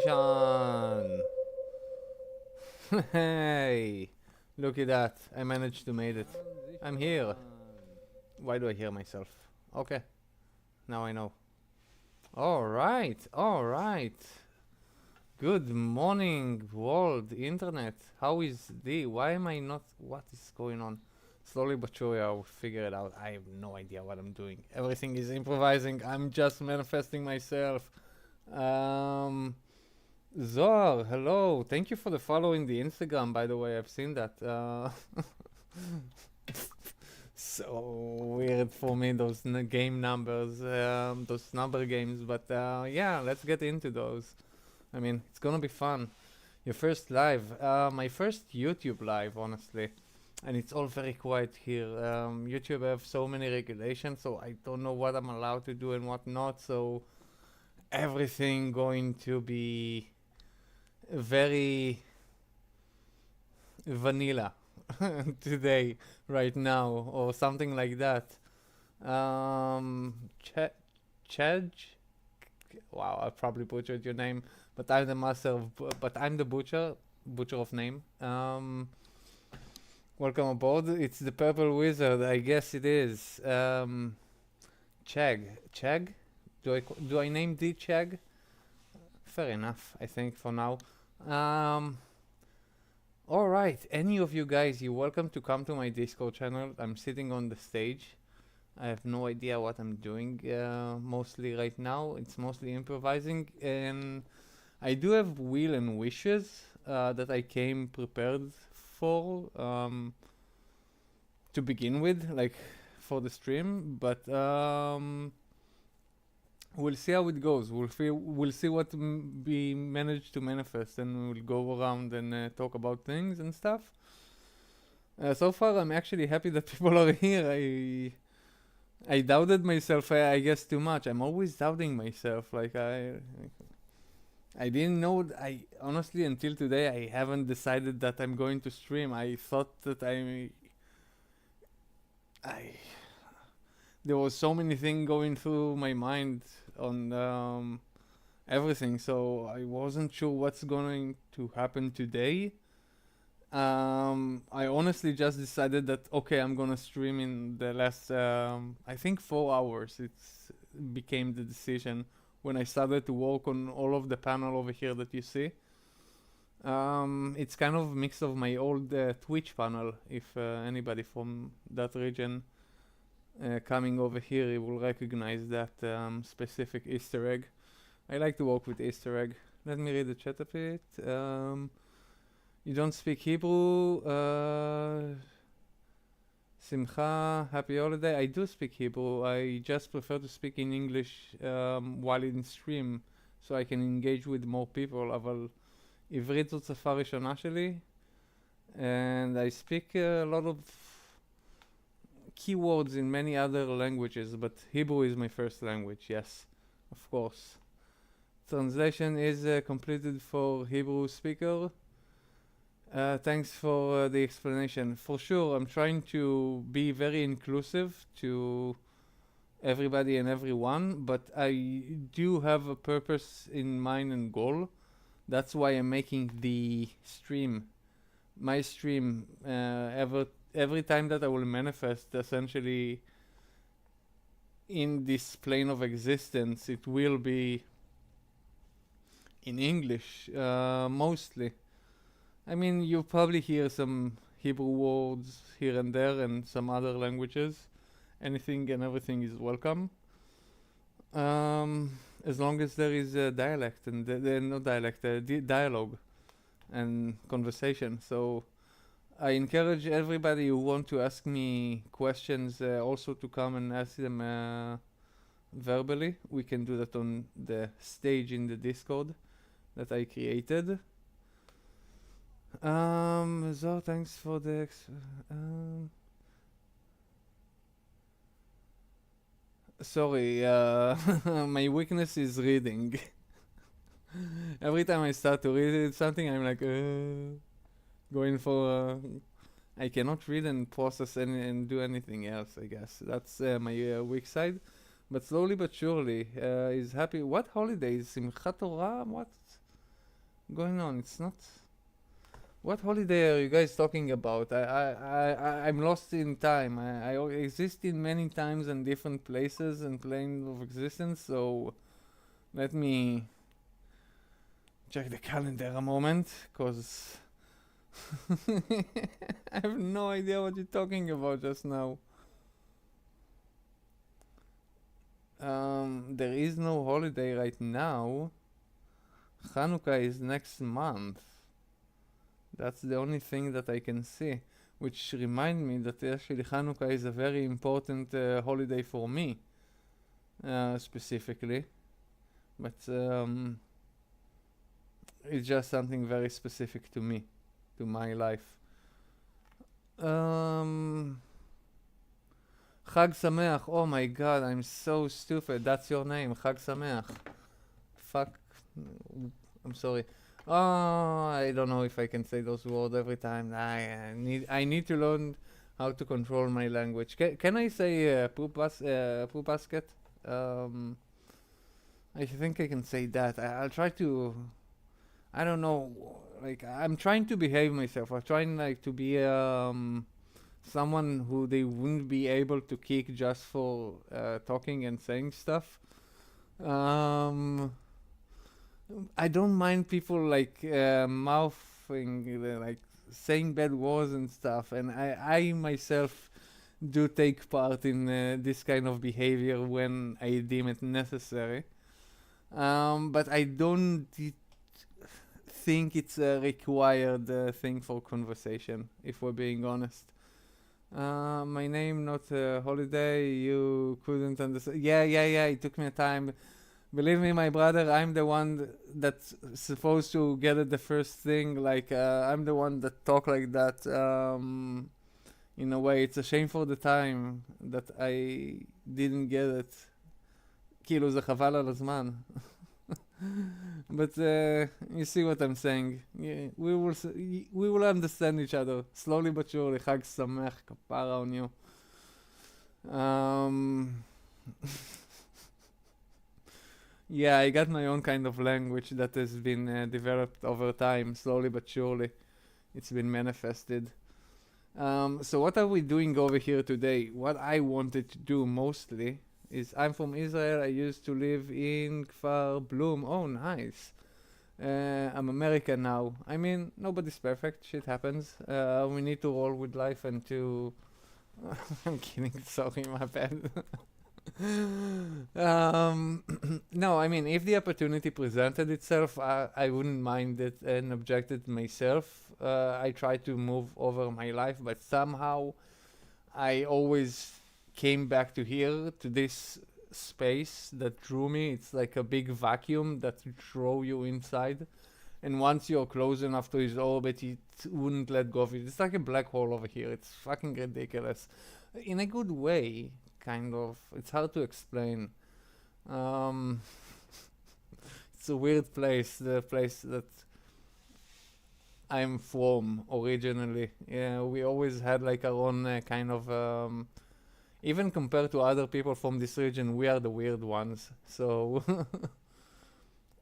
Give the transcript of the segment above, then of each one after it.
Transition! Hey! Look at that. I managed to made it. I'm here. Why do I hear myself? Okay. Now I know. Alright, alright. Good morning, world, internet. How is the? Why am I not? What is going on? Slowly but surely I'll figure it out. I have no idea what I'm doing. Everything is improvising. I'm just manifesting myself. Zohar, hello. Thank you for the follow in the Instagram, by the way. I've seen that. So weird for me, those game numbers, those number games. But yeah, let's get into those. I mean, it's gonna be fun. Your first live, my first YouTube live, honestly. And it's all very quiet here. YouTube have so many regulations, so I don't know what I'm allowed to do and what not. So everything going to be very vanilla today, right now, or something like that. Chej? Wow, I probably butchered your name, but I'm the master of, but I'm the butcher of name. Welcome aboard. It's the Purple Wizard. I guess it is. Cheg? Do I name the Cheg? Fair enough, I think, for now. Alright, any of you guys, you're welcome to come to my Discord channel. I'm sitting on the stage. I have no idea what I'm doing mostly right now. It's mostly improvising, and I do have will and wishes that I came prepared for to begin with, like for the stream, but we'll see how it goes. We'll see what we manage to manifest, and we'll go around and talk about things and stuff. So far, I'm actually happy that people are here. I doubted myself, I guess, too much. I'm always doubting myself. Like I didn't know. I honestly, until today, I haven't decided that I'm going to stream. I thought that there was so many things going through my mind on everything, so I wasn't sure what's going to happen today. I honestly just decided that okay, I'm gonna stream in the last I think 4 hours. It's became the decision when I started to work on all of the panel over here that you see. It's kind of a mix of my old Twitch panel. If anybody from that region coming over here, you will recognize that specific Easter egg. I like to work with Easter egg. Let me read the chat a bit. You don't speak Hebrew. Simcha, happy holiday. I do speak Hebrew. I just prefer to speak in English while in stream, so I can engage with more people. אבל עברית זאת שפה ראשונה שלי, and I speak a lot of keywords in many other languages, but Hebrew is my first language, yes, of course. Translation is completed for Hebrew speaker. Thanks for the explanation. For sure, I'm trying to be very inclusive to everybody and everyone, but I do have a purpose in mind and goal. That's why I'm making the stream, my stream, every time that I will manifest, essentially, in this plane of existence, it will be in English, mostly. I mean, you probably hear some Hebrew words here and there and some other languages. Anything and everything is welcome. As long as there is a dialect and not dialect, dialogue and conversation. So I encourage everybody who want to ask me questions also to come and ask them verbally. We can do that on the stage in the Discord that I created. So thanks for the sorry, my weakness is reading. Every time I start to read something, I'm like going for I cannot read and process and do anything else, I guess. That's my weak side. But slowly but surely, is happy. What holidays? Simchat Torah? What? going on? It's not. What holiday are you guys talking about? I'm lost in time. I exist in many times and different places and planes of existence. So let me check the calendar a moment, cause I have no idea what you're talking about just now. There is no holiday right now. Hanukkah is next month. That's the only thing that I can see. Which remind me that actually Hanukkah is a very important holiday for me, specifically. But it's just something very specific to me, to my life. Chag Sameach. Oh my god, I'm so stupid. That's your name, Chag Sameach. Fuck. I'm sorry. Oh, I don't know if I can say those words every time. I need to learn how to control my language. Can I say poop basket? I think I can say that. I'll try to. I don't know. Like I'm trying to behave myself. I'm trying like to be someone who they wouldn't be able to kick just for talking and saying stuff. I don't mind people like mouthing, like saying bad words and stuff, and I myself do take part in this kind of behavior when I deem it necessary. But I don't think it's a required thing for conversation, if we're being honest. My name, not holiday. You couldn't understand. Yeah. It took me a time. Believe me, my brother, I'm the one that's supposed to get it the first thing. Like, I'm the one that talk like that. In a way, it's a shame for the time that I didn't get it. כאילו זה חבל על הזמן. But you see what I'm saying. Yeah, we will understand each other slowly but surely. חג שמח, כפרה on you. Yeah, I got my own kind of language that has been developed over time, slowly but surely. It's been manifested. So what are we doing over here today? What I wanted to do mostly is I'm from Israel. I used to live in Kfar Bloom. Oh, nice. I'm American now. I mean, nobody's perfect. Shit happens. We need to roll with life and to... I'm kidding. Sorry, my bad. No, I mean, if the opportunity presented itself, I wouldn't mind it and objected myself. I try to move over my life, but somehow I always came back to here, to this space that drew me. It's like a big vacuum that drew you inside. And once you're close enough to his orbit, it wouldn't let go of it. It's like a black hole over here. It's fucking ridiculous. In a good way, kind of. It's hard to explain. It's a weird place, the place that I'm from originally. Yeah, we always had like our own kind of... even compared to other people from this region, we are the weird ones. So...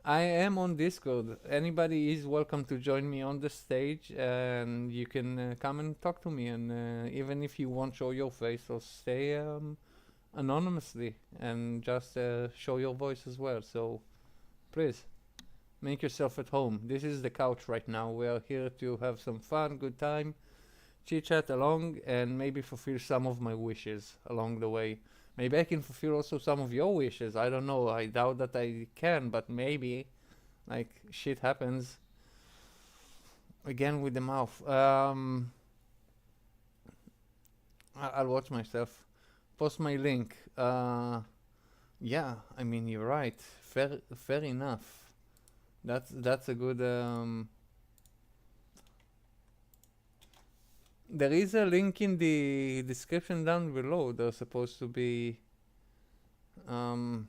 I am on Discord. Anybody is welcome to join me on the stage, and you can come and talk to me. And even if you won't show your face, or stay anonymously and just show your voice as well. So please make yourself at home. This is the couch right now. We are here to have some fun, good time, chit chat along, and maybe fulfill some of my wishes along the way. Maybe I can fulfill also some of your wishes. I don't know. I doubt that I can, but maybe. Like, shit happens. Again with the mouth. I'll watch myself. Post my link. Yeah, I mean, you're right. Fair enough. That's a good... There is a link in the description down below. There's supposed to be... but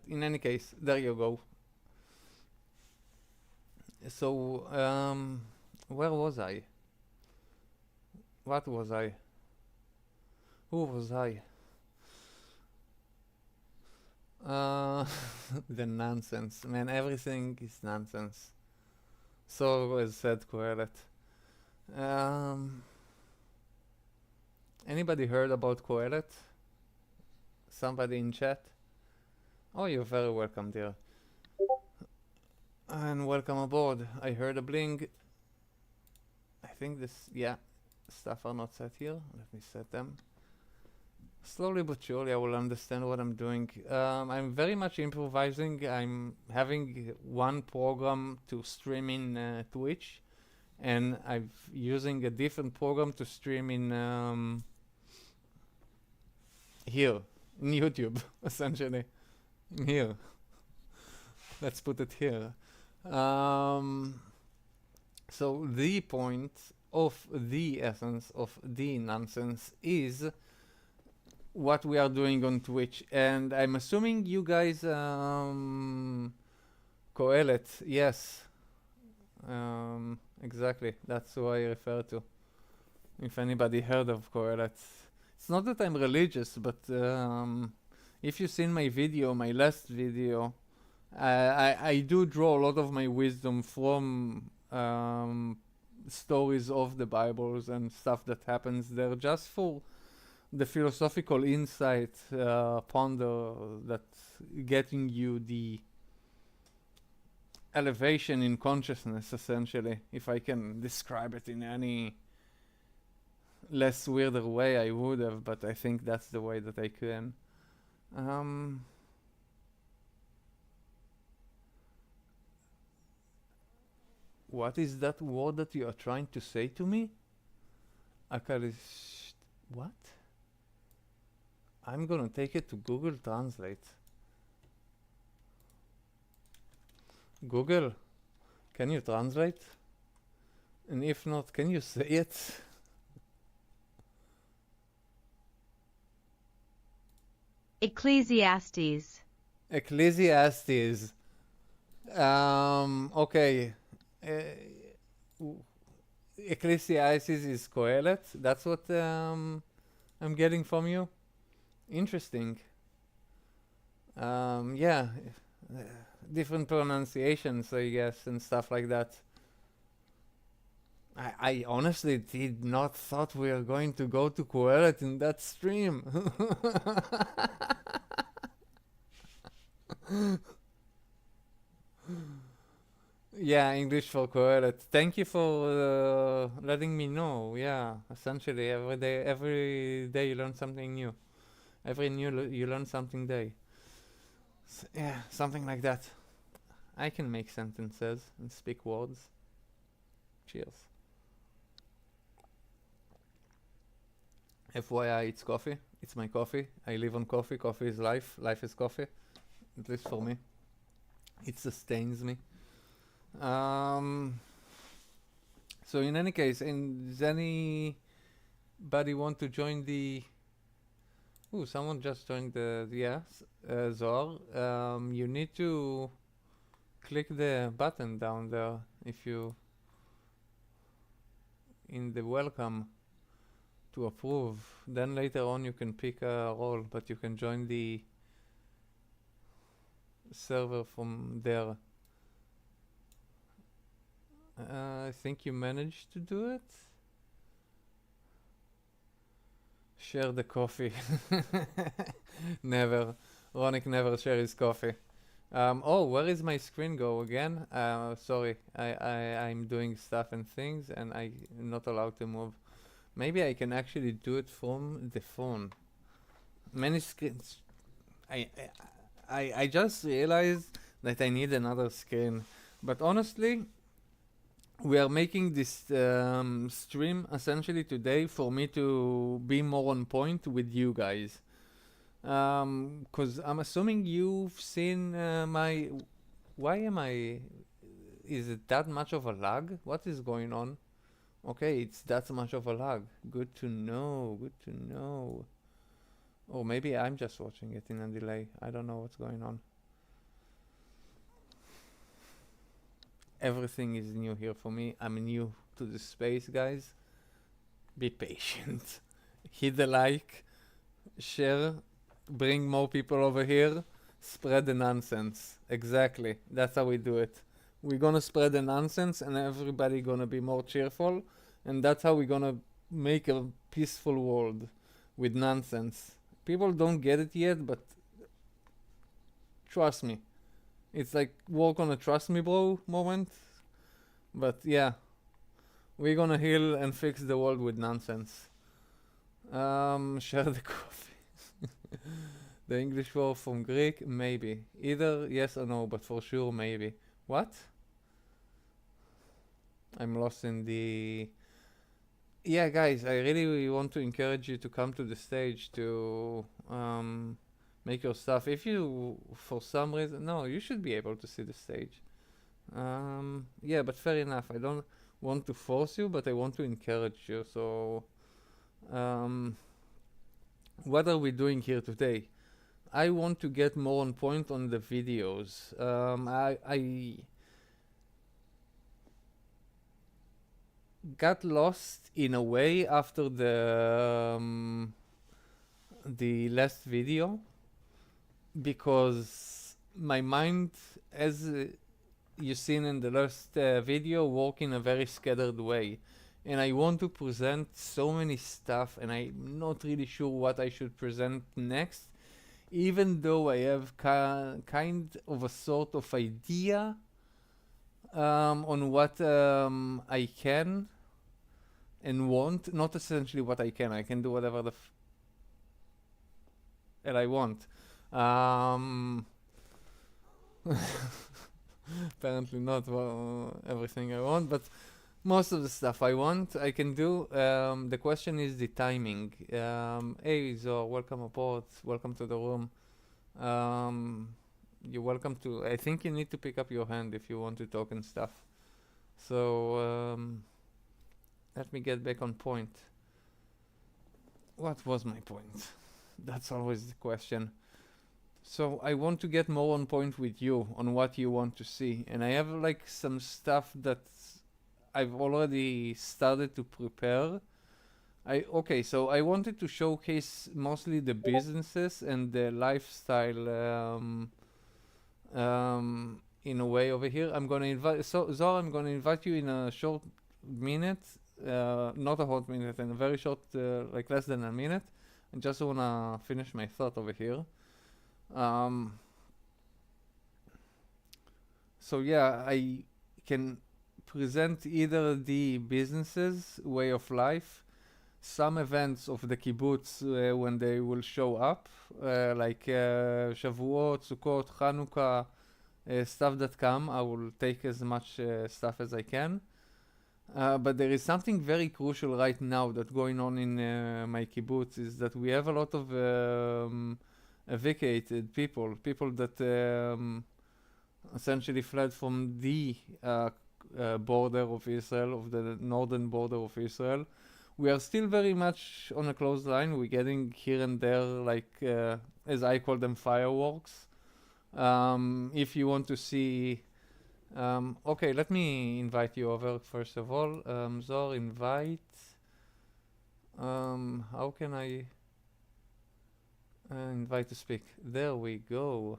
in any case, there you go. So, where was I? What was I? Who was I? the nonsense. Man, everything is nonsense. So has said Kohelet. Anybody heard about Kohelet? Somebody in chat? Oh, you're very welcome, dear. And welcome aboard. I heard a bling. I think this, yeah, stuff are not set here. Let me set them. Slowly but surely I will understand what I'm doing. I'm very much improvising. I'm having one program to stream in Twitch, and I'm using a different program to stream in here, in YouTube, essentially. In here. Let's put it here. So the point of the essence of the nonsense is what we are doing on Twitch, and I'm assuming you guys Kohelet, yes, exactly, that's who I refer to. If anybody heard of Kohelet, it's not that I'm religious, but if you've seen my video, my last video, I do draw a lot of my wisdom from stories of the Bibles and stuff that happens there, just for the philosophical insight, ponder, that getting you the elevation in consciousness, essentially. If I can describe it in any less weirder way, I would have, but I think that's the way that I can. What is that word that you are trying to say to me? What? I'm gonna take it to Google Translate. Google, can you translate? And if not, can you say it? Ecclesiastes. Ecclesiastes. Okay. Ecclesiastes is Kohelet. That's what I'm getting from you. Interesting. Yeah, different pronunciations, I guess, and stuff like that. I honestly did not thought we were going to go to Kohelet in that stream. Yeah, English for Kohelet. Thank you for letting me know. Yeah, essentially every day you learn something new. You learn something day. Yeah, something like that. I can make sentences and speak words. Cheers. FYI, it's coffee. It's my coffee. I live on coffee. Coffee is life. Life is coffee. At least for me. It sustains me. So in any case, does anybody want to join the... Ooh, someone just joined the... Yes, Zor. You need to click the button down there if you... in the welcome to approve. Then later on you can pick a role, but you can join the server from there. I think you managed to do it. Share the coffee. Never. Ronek never share his coffee. Oh, where is my screen go again? Sorry, I'm doing stuff and things and I'm not allowed to move. Maybe I can actually do it from the phone. Many screens. I just realized that I need another screen. But honestly, we are making this stream essentially today for me to be more on point with you guys. Because I'm assuming you've seen my... Why am I... Is it that much of a lag? What is going on? Okay, it's that much of a lag. Good to know, good to know. Or maybe I'm just watching it in a delay. I don't know what's going on. Everything is new here for me. I'm new to the space, guys. Be patient. Hit the like, share, bring more people over here, Spread the nonsense. Exactly. That's how we do it. We're gonna spread the nonsense and everybody gonna be more cheerful, and that's how we're gonna make a peaceful world with nonsense. People don't get it yet, but trust me. It's like work on a trust me bro moment. But yeah, we're gonna heal and fix the world with nonsense. Share the coffee. The English word from Greek, maybe. Either yes or no, but for sure maybe. What? I'm lost in the... Yeah, guys, I really want to encourage you to come to the stage to make your stuff. If you, for some reason, no, you should be able to see the stage. Yeah, but fair enough. I don't want to force you, but I want to encourage you. So, what are we doing here today? I want to get more on point on the videos. I got lost in a way after the last video because my mind, as you've seen in the last video, work in a very scattered way, and I want to present so many stuff, and I'm not really sure what I should present next, even though I have kind of a sort of idea on what I can and want. Not essentially what I can do whatever the hell I want. Apparently not everything I want, but most of the stuff I want, I can do. The question is the timing. Hey, Zor, welcome aboard. Welcome to the room. You're welcome to... I think you need to pick up your hand if you want to talk and stuff. So, let me get back on point. What was my point? That's always the question. So I want to get more on point with you on what you want to see, and I have like some stuff that I've already started to prepare. So I wanted to showcase mostly the businesses and the lifestyle in a way over here. I'm gonna invite Zor. I'm gonna invite you in a short minute, not a hot minute, in a very short, like less than a minute. I just wanna finish my thought over here. So yeah, I can present either the businesses, way of life, some events of the kibbutz when they will show up, like Shavuot, Sukkot, Hanukkah, stuff that come. I will take as much stuff as I can. But there is something very crucial right now that's going on in my kibbutz, is that we have a lot of evacuated people that essentially fled from the border of Israel, of the northern border of Israel. We are still very much on a close line. We're getting here and there, like, as I call them, fireworks. If you want to see... okay, let me invite you over, first of all. Zor, invite... how can I... invite to speak? There we go.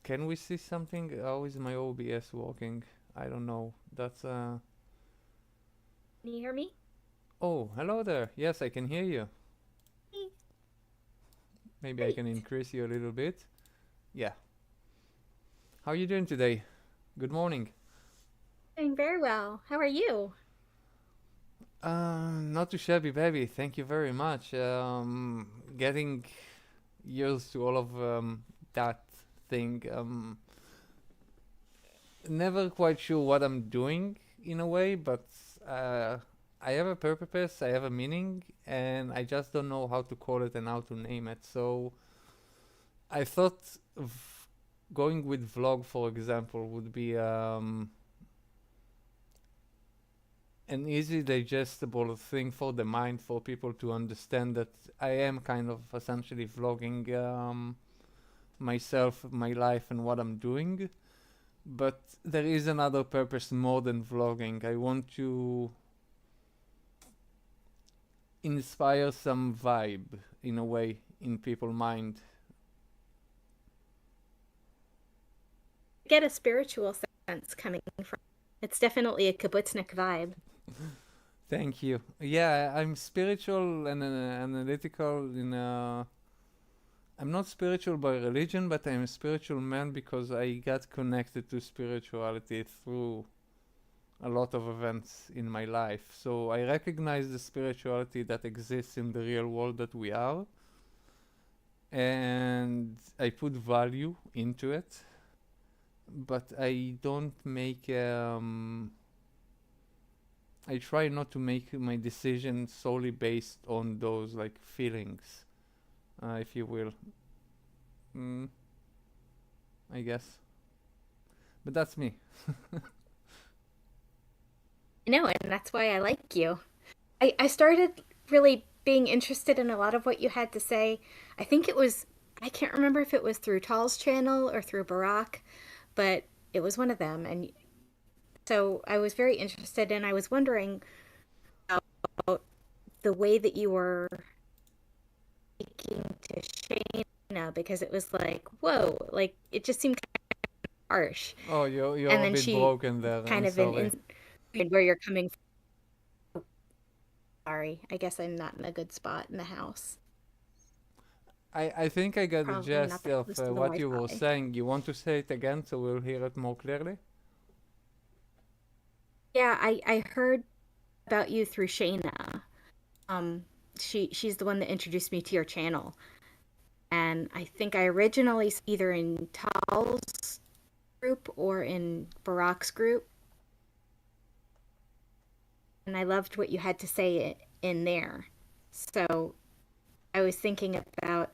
Can we see something? How is my OBS working? I don't know. That's Can you hear me? Oh, hello there. Yes, I can hear you. Hey. Maybe I can increase you a little bit. Yeah. How are you doing today? Good morning. Doing very well. How are you? Not too shabby, baby. Thank you very much. Getting used to all of that thing. Never quite sure what I'm doing in a way, but I have a purpose, I have a meaning, and I just don't know how to call it and how to name it. So I thought of going with vlog, for example, would be an easy digestible thing for the mind, for people to understand that I am kind of essentially vlogging myself, my life, and what I'm doing. But there is another purpose more than vlogging. I want to inspire some vibe in a way in people's mind. Get a spiritual sense coming from. It's definitely a kibbutznik vibe. Thank you. Yeah, I'm spiritual and analytical in I'm not spiritual by religion, but I'm a spiritual man because I got connected to spirituality through a lot of events in my life. So I recognize the spirituality that exists in the real world that we are, and I put value into it, but I don't make I try not to make my decision solely based on those like feelings, if you will. Mm, I guess. But that's me. No, and that's why I like you. I started really being interested in a lot of what you had to say. I think it was, I can't remember if it was through Tal's channel or through Barack, but it was one of them. And so I was very interested, and I was wondering about the way that you were speaking to Shayna, because it was like, whoa, like it just seemed kind of harsh. Oh, you're And a then bit she broken there. kind I'm of sorry. in where you're coming from. Sorry, I guess I'm not in a good spot in the house. I think I got the Probably not gist that of close to the what you were Wi-Fi. saying. You want to say it again so we'll hear it more clearly? Yeah, I heard about you through Shayna. Um, she's the one that introduced me to your channel, and I think I originally either in Tal's group or in Barack's group, and I loved what you had to say in there. So I was thinking about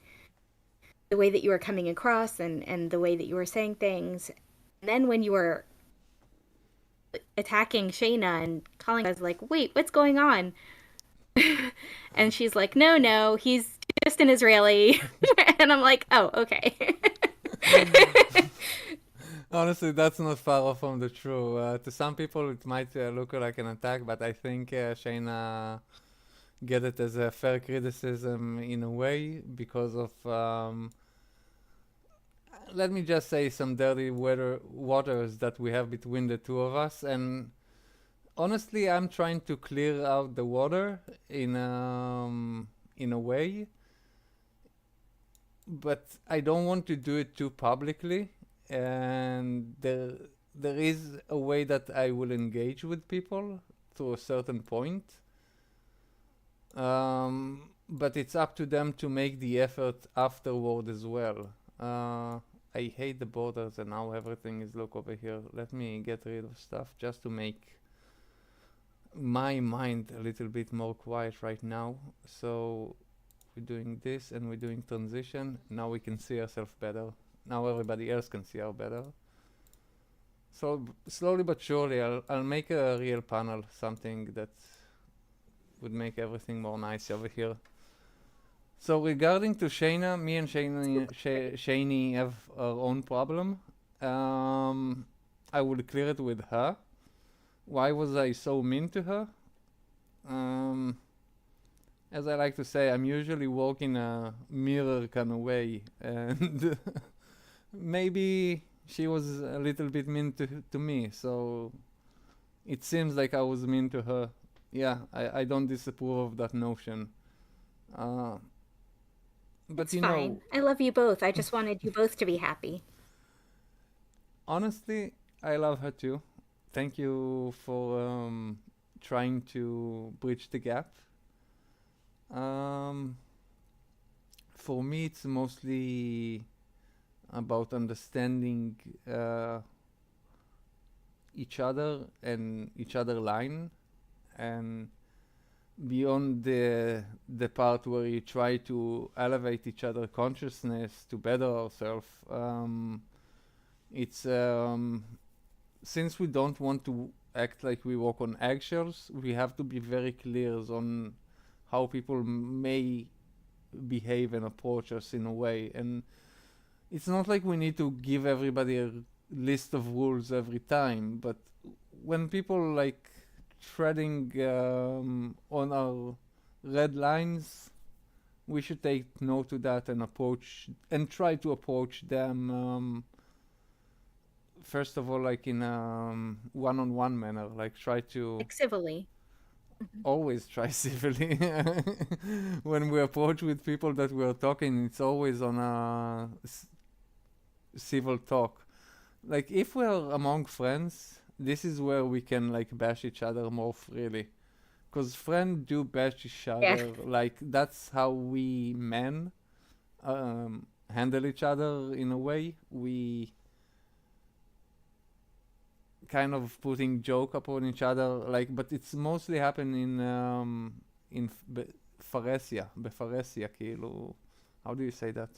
the way that you were coming across and the way that you were saying things. And then when you were attacking Shayna and calling, I was like, wait, what's going on? And she's like, no, no, he's just an Israeli. And I'm like, oh, okay. Honestly, that's not far off from the truth. To some people, it might look like an attack, but I think Shayna get it as a fair criticism in a way because of, let me just say, some dirty waters that we have between the two of us. And honestly, I'm trying to clear out the water in a way, but I don't want to do it too publicly. And there is a way that I will engage with people to a certain point. But it's up to them to make the effort afterward as well. I hate the borders and now everything is look over here. Let me get rid of stuff just to make my mind a little bit more quiet right now. So we're doing this and we're doing transition. Now we can see ourselves better. Now everybody else can see our better. So slowly but surely I'll make a real panel, something that would make everything more nice over here. So regarding to Shayna, me and Shani have our own problem. I will clear it with her. Why was I so mean to her? As I like to say, I'm usually walking a mirror kind of way, and maybe she was a little bit mean to me, so it seems like I was mean to her. Yeah, I don't disapprove of that notion. Uh, but It's you know, fine. I love you both. I just wanted you both to be happy. honestly, I love her too. Thank you for trying to bridge the gap. Um, for me, it's mostly about understanding uh, each other and each other line, and beyond the part where you try to elevate each other consciousness to better ourselves. It's since we don't want to act like we walk on eggshells, we have to be very clear on how people may behave and approach us in a way. And it's not like we need to give everybody a list of rules every time, but when people like treading on our red lines, we should take note to that and approach and try to approach them first of all, like in one-on-one manner. Like try to Like civilly. Mhm. always try civilly. When we approach with people that we're talking, it's always on a civil talk. Like if we're among friends, this is where we can like bash each other more freely. Cause friends do bash each Yeah. other. Like that's how we men handle each other in a way. We kind of putting joke upon each other, like, but it's mostly happen in בפרהסיה, כאילו, how do you say that?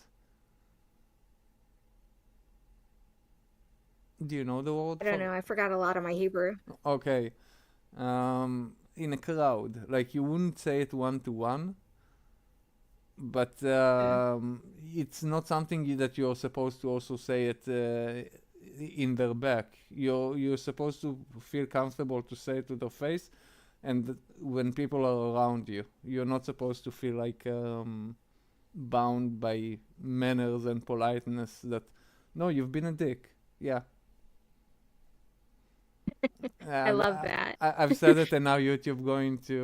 Do you know the word I don't for? know. I forgot a lot of my Hebrew. Okay, in a crowd, like you wouldn't say it one to one, but Yeah. it's not something that you're supposed to also say it in their back. You're supposed to feel comfortable to say it to their face, and when people are around you, you're not supposed to feel like bound by manners and politeness. That no, you've been a dick. Yeah, I and love that. I've said it, and now YouTube going to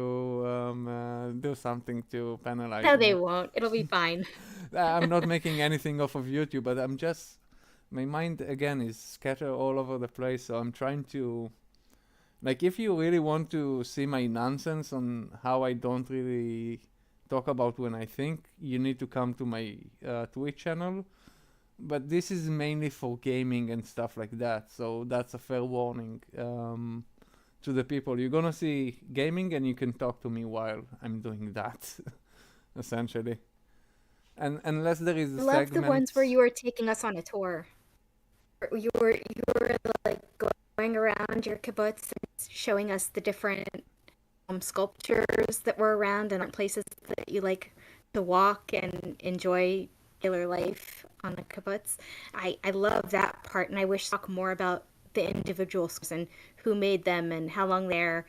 do something to penalize No, me. they won't. It'll be fine. I'm not making anything off of YouTube, but I'm just my mind again is scattered all over the place. So I'm trying to like if you really want to see my nonsense on how I don't really talk about when I think, you need to come to my Twitch channel. But this is mainly for gaming and stuff like that, so that's a fair warning to the people. You're gonna see gaming, and you can talk to me while I'm doing that, essentially. And unless there is a I love the segment. ones where you were taking us on a tour. You were like going around your kibbutz and showing us the different sculptures that were around and places that you like to walk and enjoy daily life on the kibbutz. I love that part, and I wish to talk more about the individual schools and who made them and how long they're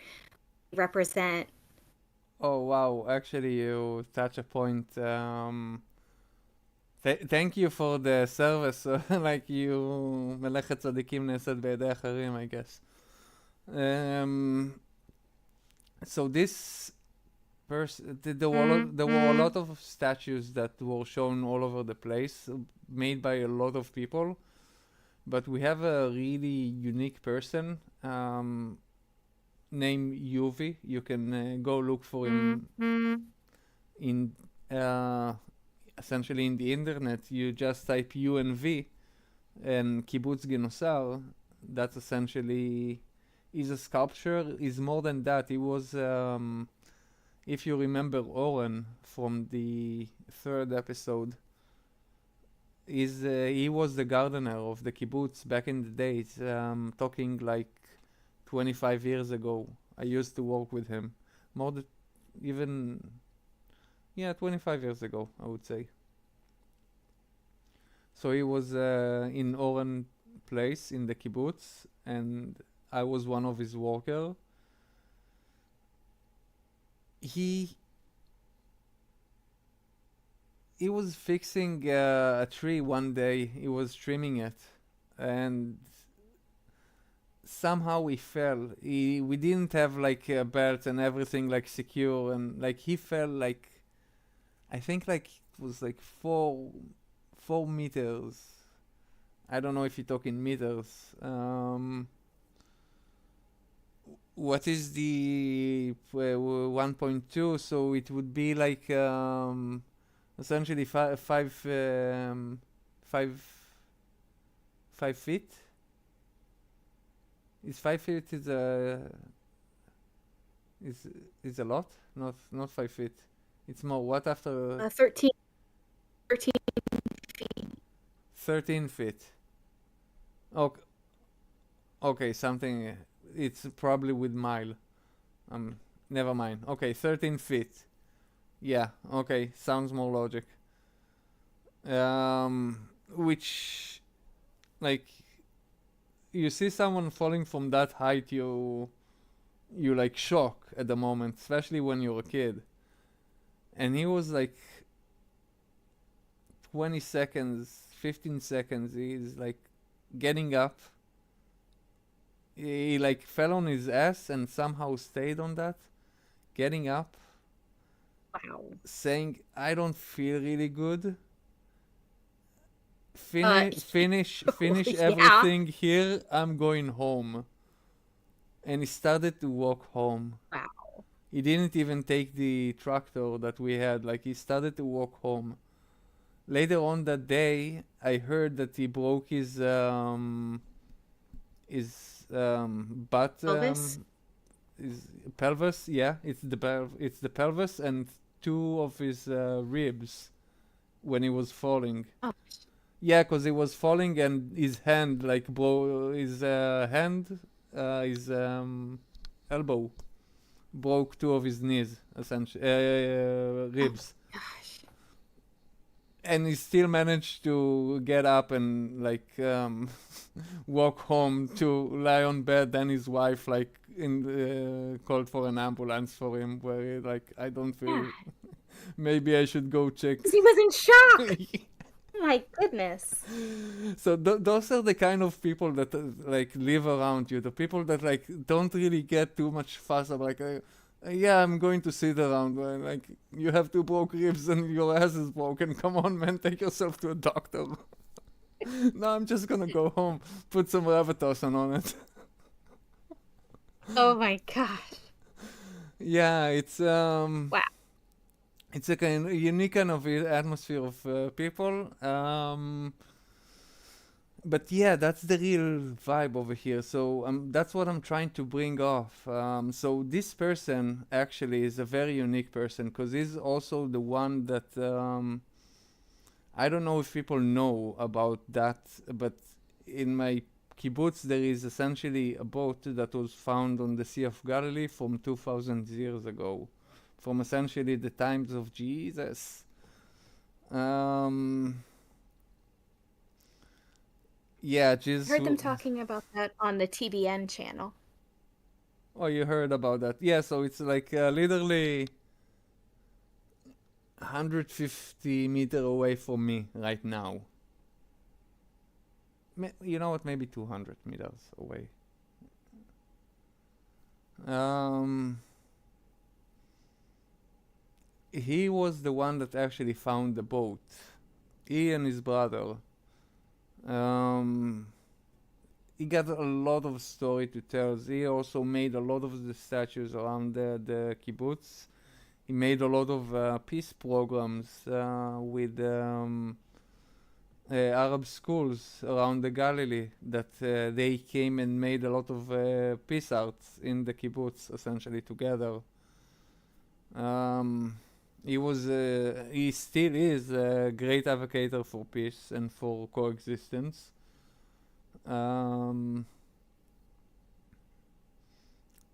represent. Oh wow, actually you touch a point. Thank you for the service. Like you, מלאכת צדיקים נעשית בידי אחרים, I guess. So this there were a lot of statues that were shown all over the place, made by a lot of people. But we have a really unique person named Yuvi. You can go look for him in essentially in the internet. You just type U and V and Kibbutz Genosar. That's essentially is a sculpture. Is more than that. He was if you remember Oren from the third episode, he was the gardener of the kibbutz back in the days, talking like 25 years ago. I used to work with him. More than even, yeah, 25 years ago, I would say. So he was in Oren place in the kibbutz, and I was one of his workers. He he was fixing a tree one day. He was trimming it, and somehow he fell. We didn't have like a belt and everything like secure, and like he fell like I think like it was like 4 meters. I don't know if you talk in meters. What is the 1.2? So it would be like essentially five 5 feet. Is 5 feet is is a lot? Not 5 feet. It's more. What after 13 feet. 13 feet? Okay, okay, something. It's probably with mile. Never mind. Okay, 13 feet. Yeah. Okay, sounds more logic. Which like you see someone falling from that height, you like shock at the moment, especially when you're a kid. and he was like 20 seconds, 15 seconds. He's like getting up. He like fell on his ass and somehow stayed on that. Getting up, Wow. saying, "I don't feel really good. Uh, Finish yeah. everything here. I'm going home." And he started to walk home. Wow. He didn't even take the tractor that we had. Like he started to walk home. Later on that day, I heard that he broke his butt, Elvis? his pelvis. Yeah, it's the pelvis and two of his ribs when he was falling. Oh, Yeah, cause he was falling and his hand like broke. His elbow broke two of his knees, essentially oh ribs, gosh. and he still managed to get up and like walk home to lie on bed. Then his wife like called for an ambulance for him, where he, like I don't Yeah. feel. Maybe I should go check. 'Cause he was in shock. My goodness. So those are the kind of people that like live around you. The people that like don't really get too much fuss about like. Yeah, I'm going to sit around. Like you have two broke ribs and your ass is broken. Come on, man, take yourself to a doctor. No, I'm just gonna go home, put some Ravitocin on it. Oh my gosh. Yeah, Wow. it's a kind unique kind of atmosphere of people. But yeah, that's the real vibe over here. So that's what I'm trying to bring off. So this person actually is a very unique person because he's also the one that I don't know if people know about that, but in my kibbutz there is essentially a boat that was found on the Sea of Galilee from 2,000 years ago, from essentially the times of Jesus. Um, yeah, I Jesus. heard them talking about that on the TBN channel. Oh, you heard about that? Yeah, so it's like literally 150 meter away from me right now. You know what? Maybe 200 meters away. Um, he was the one that actually found the boat. He and his brother. Um, he got a lot of story to tell. He also made a lot of the statues around the kibbutz. He made a lot of peace programs with Arab schools around the Galilee that they came and made a lot of peace arts in the kibbutz, essentially together. Um, he still is a great advocate for peace and for coexistence. Um,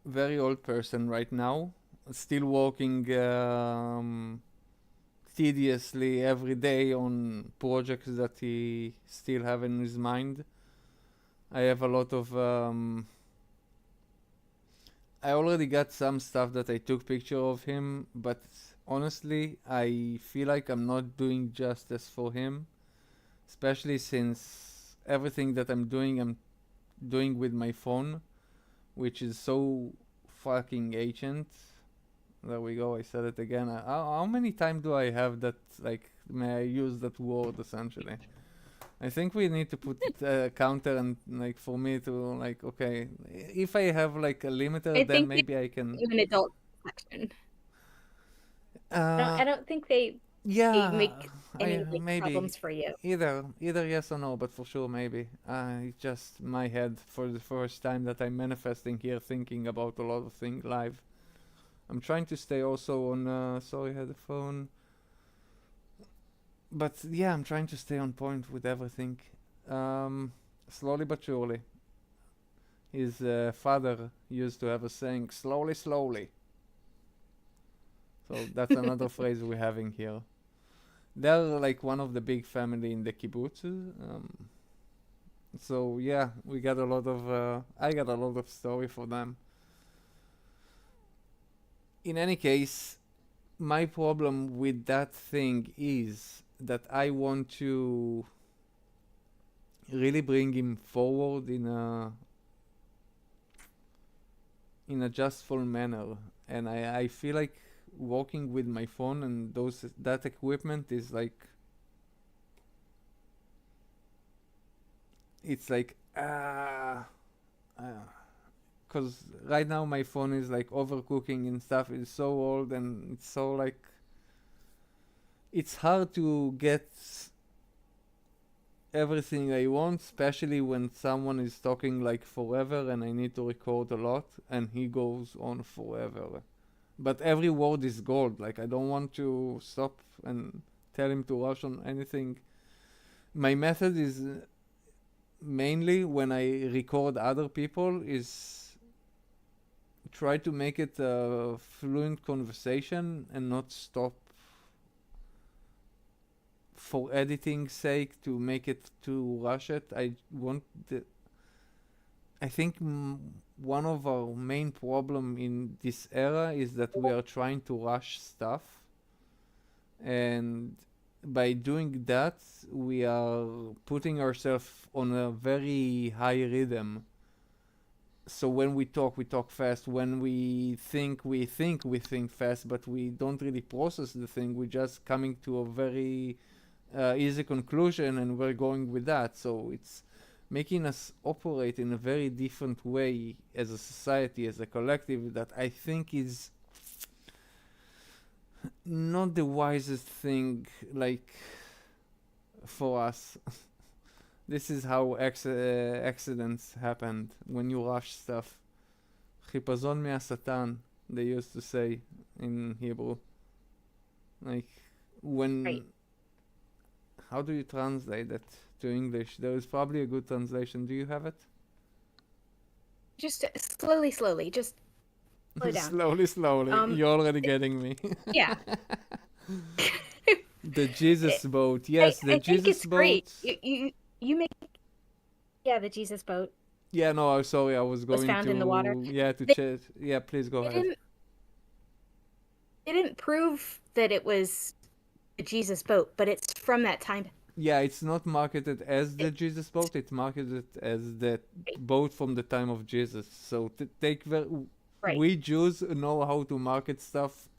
very old person right now, still working tediously every day on projects that he still have in his mind. I have a lot of I already got some stuff that I took picture of him, but honestly, I feel like I'm not doing justice for him, especially since everything that I'm doing with my phone, which is so fucking ancient. There we go. I said it again. How many times do I have that? Like, may I use that word essentially? I think we need to put a counter and like for me to like okay, if I have like a limiter, I then think maybe I can. you an adult section. Uh, I don't think they yeah, make I any like maybe problems for you. either yes or no, but for sure maybe. It's just my head for the first time that I'm manifesting here, thinking about a lot of things live. I'm trying to stay also on. Sorry, I had a phone. But yeah, I'm trying to stay on point with everything. Slowly but surely. His father used to have a saying, slowly, slowly. So that's another phrase we're having here. They're like one of the big family in the kibbutz. So yeah, we got a lot of. I got a lot of story for them. In any case, my problem with that thing is that I want to really bring him forward in a justful manner, and I feel like working with my phone and that equipment is like it's like because right now my phone is like overcooking and stuff. It's so old and it's so like it's hard to get everything I want, especially when someone is talking like forever and I need to record a lot and he goes on forever. But every word is gold. Like I don't want to stop and tell him to rush on anything. My method is mainly when I record other people is try to make it a fluent conversation and not stop for editing sake to make it to rush it. I think one of our main problem in this era is that we are trying to rush stuff, and by doing that we are putting ourselves on a very high rhythm. So when we talk fast. When we think fast, but we don't really process the thing. We're just coming to a very easy conclusion and we're going with that. So it's making us operate in a very different way as a society, as a collective, that I think is not the wisest thing, like, for us. This is how accidents happened when you rush stuff. חיפזון מהשטן, they used to say in Hebrew. Like, when... Right. How do you translate that to English? There is probably a good translation. Do you have it? Just slowly. Just slow down. Slowly. You're already getting me. Yeah. The Jesus boat. Yes, the I Jesus think it's boat. great. You make, yeah, the Jesus boat Yeah, no, I'm sorry. I was going found to in the water. to They, check. Yeah, please go they ahead. didn't prove that it was the Jesus boat, but it's from that time. Yeah, it's not marketed as the Jesus boat. It's marketed as the boat from the time of Jesus. So Right. we Jews know how to market stuff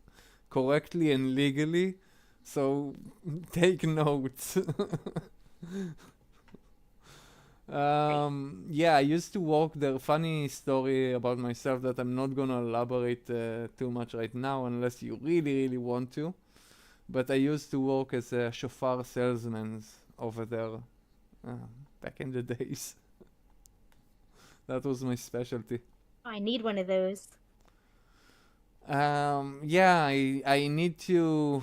correctly and legally. So take notes. Yeah, I used to work there. Funny story about myself that I'm not gonna elaborate too much right now unless you really want to. But I used to work as a shofar salesman over there back in the days. That was my specialty. I need one of those. Yeah, I need to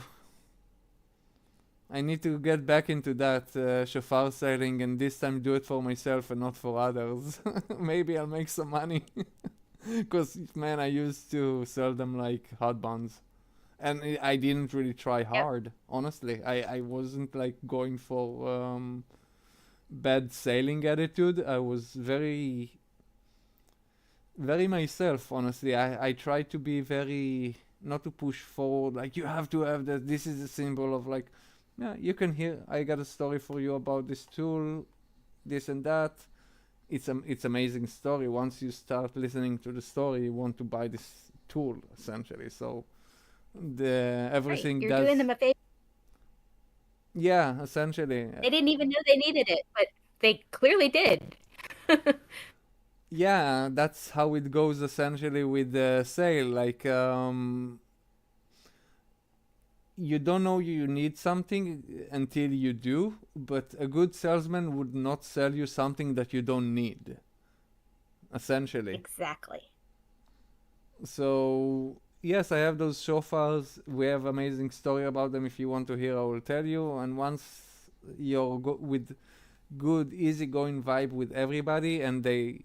get back into that shofar selling, and this time do it for myself and not for others. Maybe I'll make some money. Because, man, I used to sell them like hot buns. And I didn't really try hard, honestly. I wasn't like going for bad sailing attitude. I was very myself, honestly. I try to be very, not to push forward, like you have to have that. This is a symbol of like, yeah, you can hear, I got a story for you about this tool, this and that. It's amazing story. Once you start listening to the story, you want to buy this tool, essentially. So everything Right. You're does. doing them a favor. Yeah, essentially. They didn't even know they needed it, but they clearly did. Yeah, that's how it goes essentially with the sale. Like, you don't know you need something until you do, but a good salesman would not sell you something that you don't need, essentially. Exactly. So, yes, I have those shofars. We have amazing story about them. If you want to hear, I will tell you. And once you're with good, easygoing vibe with everybody, and they,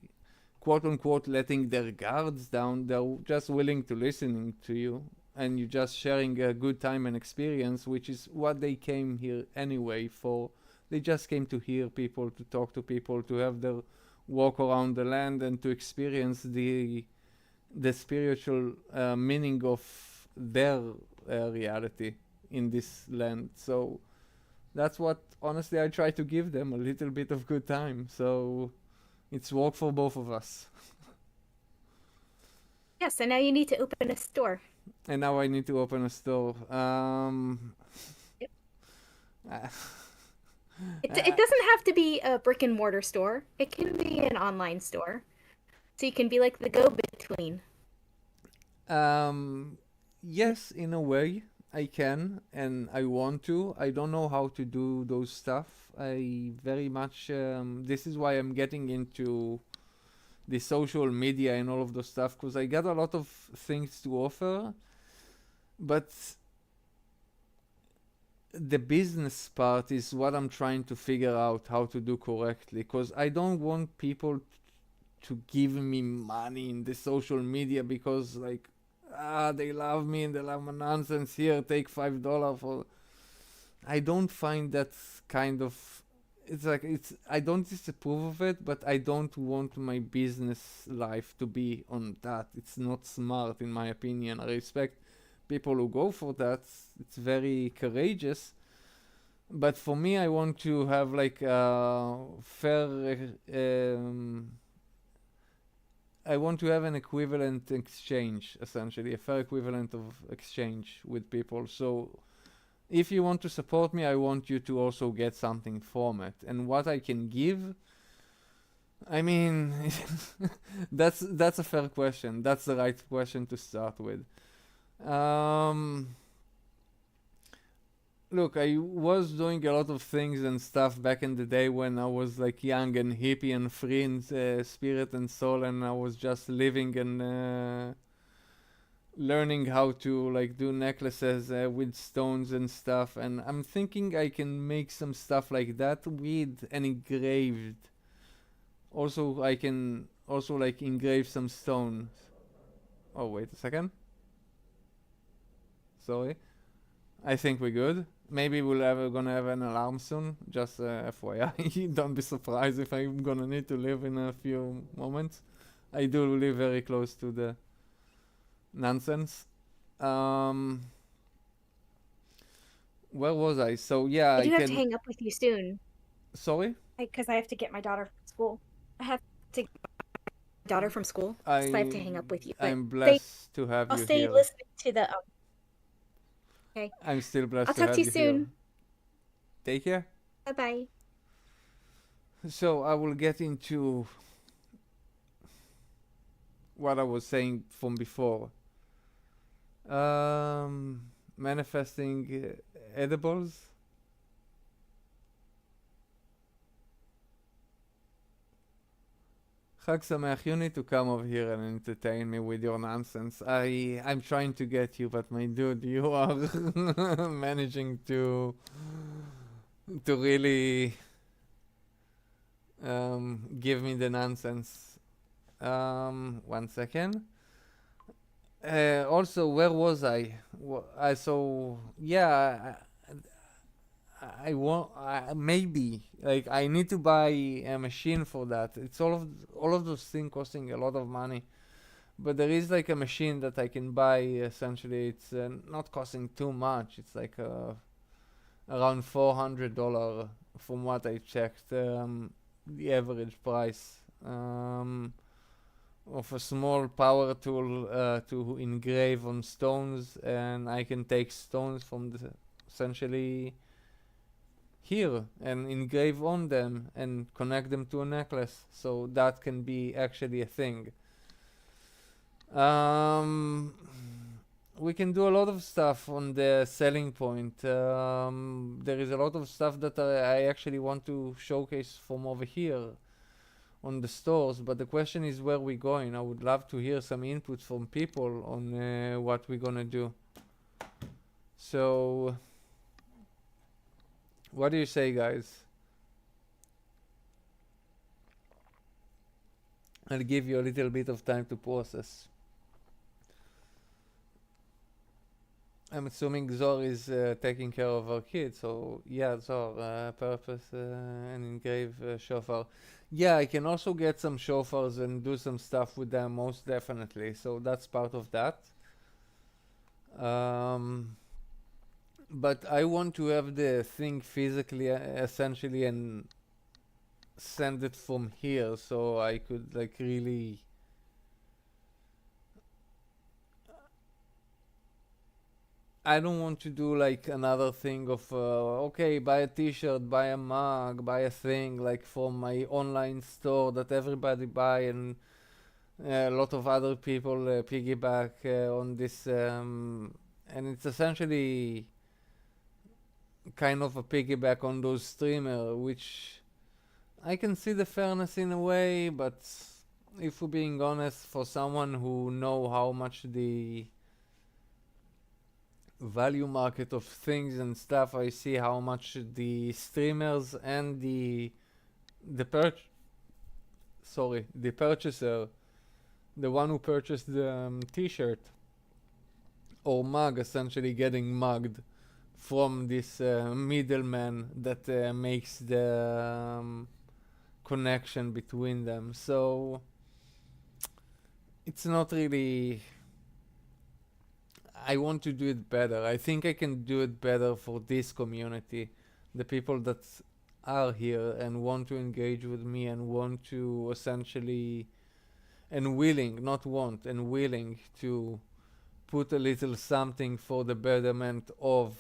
quote unquote, letting their guards down, they're just willing to listening to you, and you're just sharing a good time and experience, which is what they came here anyway for. They just came to hear people, to talk to people, to have their walk around the land, and to experience the spiritual meaning of their reality in this land. So that's what honestly I try to give them, a little bit of good time. So it's work for both of us. Yeah, so now you need to open a store. And now I need to open a store. Yep. Uh, It doesn't have to be a brick and mortar store. It can be an online store. So you can be like the go-between. Um, yes, in a way, I can and I want to. I don't know how to do those stuff. I very much. This is why I'm getting into the social media and all of those stuff because I got a lot of things to offer, but the business part is what I'm trying to figure out how to do correctly because I don't want people to give me money in the social media because like they love me and they love my nonsense. Here, take $5 for. I don't find that kind of. It's like it's. I don't disapprove of it, but I don't want my business life to be on that. It's not smart, in my opinion. I respect people who go for that. It's very courageous. But for me, I want to have like a fair. I want to have an equivalent exchange, essentially, a fair equivalent of exchange with people. So if you want to support me, I want you to also get something from it. And what I can give, I mean, that's a fair question. That's the right question to start with. Um, Look, I was doing a lot of things and stuff back in the day when I was like young and hippie and free in spirit and soul, and I was just living and learning how to like do necklaces with stones and stuff. And I'm thinking I can make some stuff like that with an engraved. Also, I can also like engrave some stones. Oh, wait a second. Sorry. I think we're good. Maybe gonna have an alarm soon. Just FYI, don't be surprised if I'm gonna need to leave in a few moments. I do live very close to the nonsense. Um, where was I? So yeah, I I do have to can. hang up with you soon Sorry, because I have to get my daughter from school. I have to get my daughter from school, so I have to I hang up with you. But I'm stay, blessed to have I'll you stay here. listening to the. Okay, I'm still I'll blessed to talk to have you you here. soon. Take care. Bye bye. So I will get into what I was saying from before. Um, Manifesting edibles. Chag Sameach, you need to come over here and entertain me with your nonsense. I'm trying to get you, but my dude, you are managing to really give me the nonsense. 1 second. Also, where was I? So yeah, I want maybe like I need to buy a machine for that. It's all of those things costing a lot of money, but there is like a machine that I can buy. Essentially, it's not costing too much. It's like around $400 from what I checked. The average price of a small power tool to engrave on stones, and I can take stones from the essentially here and engrave on them and connect them to a necklace. So that can be actually a thing. Um, we can do a lot of stuff on the selling point. There is a lot of stuff that I actually want to showcase from over here on the stores, but the question is where we're going. I would love to hear some input from people on what we're gonna do. So, what do you say, guys? I'll give you a little bit of time to process. I'm assuming Zor is taking care of her kids, so yeah, Zor, purpose and engrave shofar. Yeah, I can also get some shofars and do some stuff with them, most definitely. So that's part of that. Um, but I want to have the thing physically, essentially, and send it from here, so I could like really. I don't want to do like another thing of okay, buy a T-shirt, buy a mug, buy a thing like from my online store that everybody buy, and a lot of other people piggyback on this, and it's essentially kind of a piggyback on those streamer, which I can see the fairness in a way, but if we're being honest, for someone who know how much the value market of things and stuff, I see how much the streamers and the purch sorry the purchaser, the one who purchased the T-shirt or mug, essentially getting mugged from this middleman that makes the connection between them. So it's not really. I want to do it better. I think I can do it better for this community, the people that are here and want to engage with me and want to essentially, and willing, not want, and willing to put a little something for the betterment of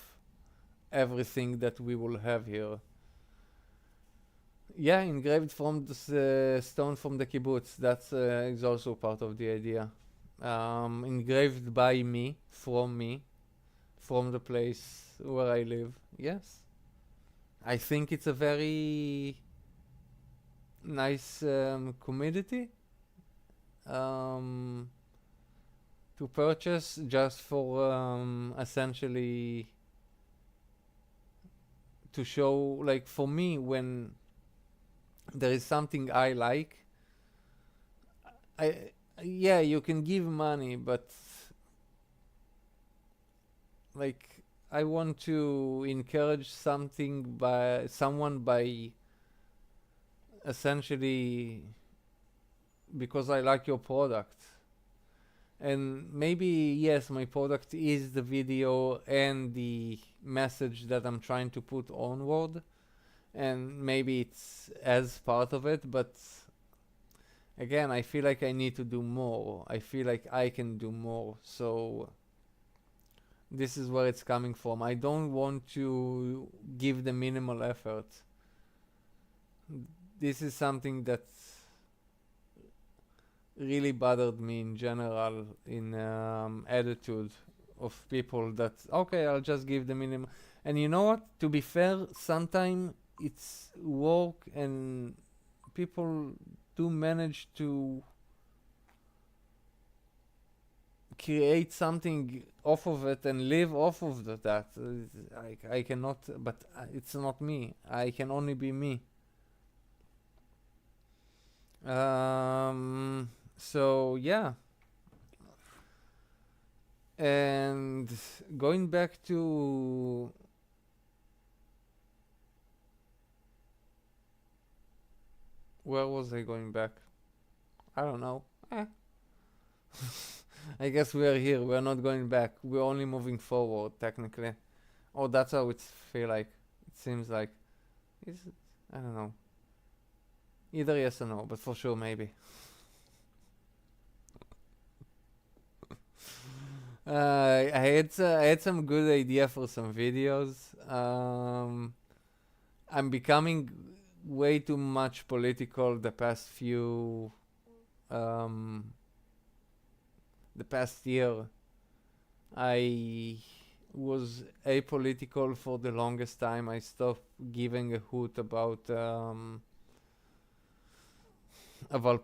everything that we will have here. Yeah, engraved from the stone from the kibbutz. That's is also part of the idea. Engraved by me, from the place where I live. Yes, I think it's a very nice commodity um, to purchase just for essentially to show, like for me, when there is something I like, I yeah, you can give money, but like I want to encourage something by someone by essentially because I like your product. And maybe yes, my product is the video and the message that I'm trying to put onward, and maybe it's as part of it, but again, I feel like I need to do more. I feel like I can do more. So this is where it's coming from. I don't want to give the minimal effort. This is something that really bothered me in general in attitude of people that okay, I'll just give the minimum. And you know what? To be fair, sometimes it's work and people do manage to create something off of it and live off of that. I cannot, but it's not me. I can only be me. So yeah, and going back to where was I going back? I don't know. I guess we are here. We are not going back. We're only moving forward, technically. Oh, that's how it feel like. It seems like. Is it? I don't know. Either yes or no, but for sure maybe. I had some good idea for some videos. I'm becoming way too much political um, the past year. I was apolitical for the longest time. I stopped giving a hoot about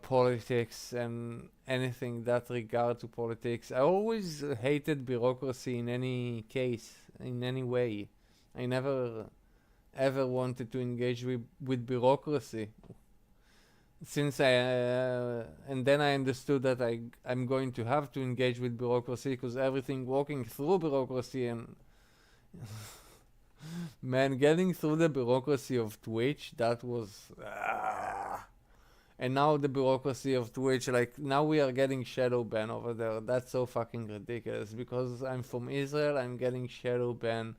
politics and anything that regard to politics. I always hated bureaucracy in any case, in any way. I never ever wanted to engage with bureaucracy. Since and then I understood that I'm going to have to engage with bureaucracy because everything walking through bureaucracy and man, getting through the bureaucracy of Twitch, that was And now the bureaucracy of Twitch, like now we are getting shadow ban over there. That's so fucking ridiculous. Because I'm from Israel, I'm getting shadow ban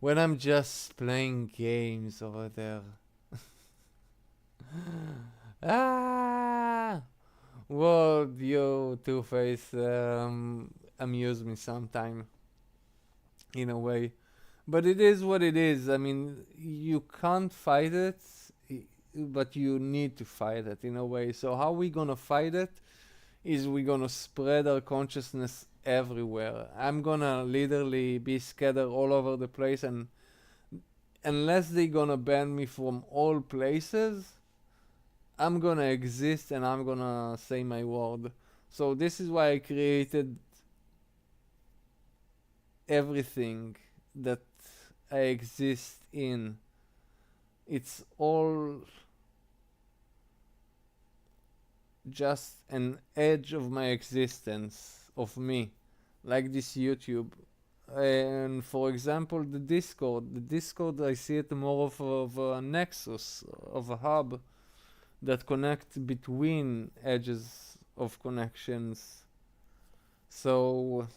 when I'm just playing games over there. Ah! Well, you Two-Face amuse me sometime in a way. But it is what it is. I mean, you can't fight it, but you need to fight it in a way. So how we gonna fight it is we gonna spread our consciousness everywhere. I'm gonna literally be scattered all over the place, and unless they gonna ban me from all places, I'm gonna exist and I'm gonna say my word. So this is why I created everything that I exist in. It's all just an edge of my existence, of me, like this YouTube. And for example, the Discord, I see it more of a nexus, of a hub that connect between edges of connections. So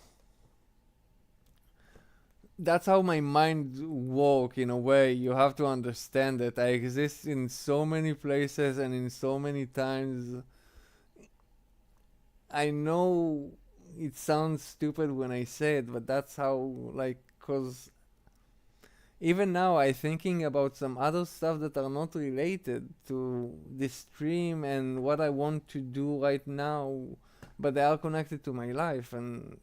that's how my mind work in a way. You have to understand that I exist in so many places and in so many times. I know it sounds stupid when I say it, but that's how, like, cause even now I thinking about some other stuff that are not related to this stream and what I want to do right now, but they are connected to my life, and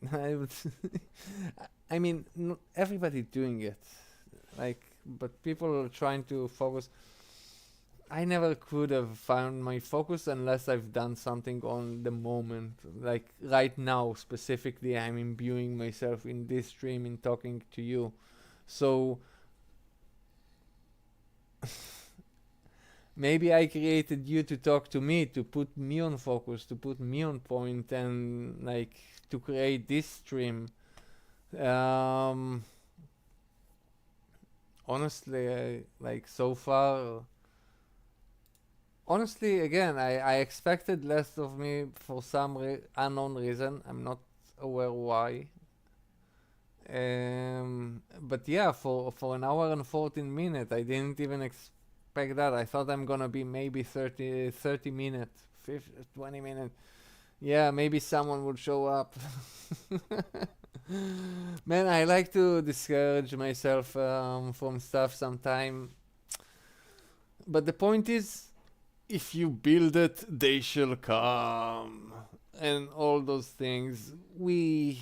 I mean, everybody doing it, like, but people are trying to focus. I never could have found my focus unless I've done something on the moment. Like right now, specifically, I'm imbuing myself in this stream, in talking to you. So maybe I created you to talk to me, to put me on focus, to put me on point, and like to create this stream. Um, honestly, like so far. Honestly, again, I expected less of me for some unknown reason. I'm not aware why. But yeah, for an hour and 14 minutes, I didn't even expect that. I thought I'm gonna be maybe 30 minutes, 50, 20 minutes. Yeah, maybe someone would show up. Man, I like to discourage myself from stuff sometime. But the point is, if you build it, they shall come, and all those things. We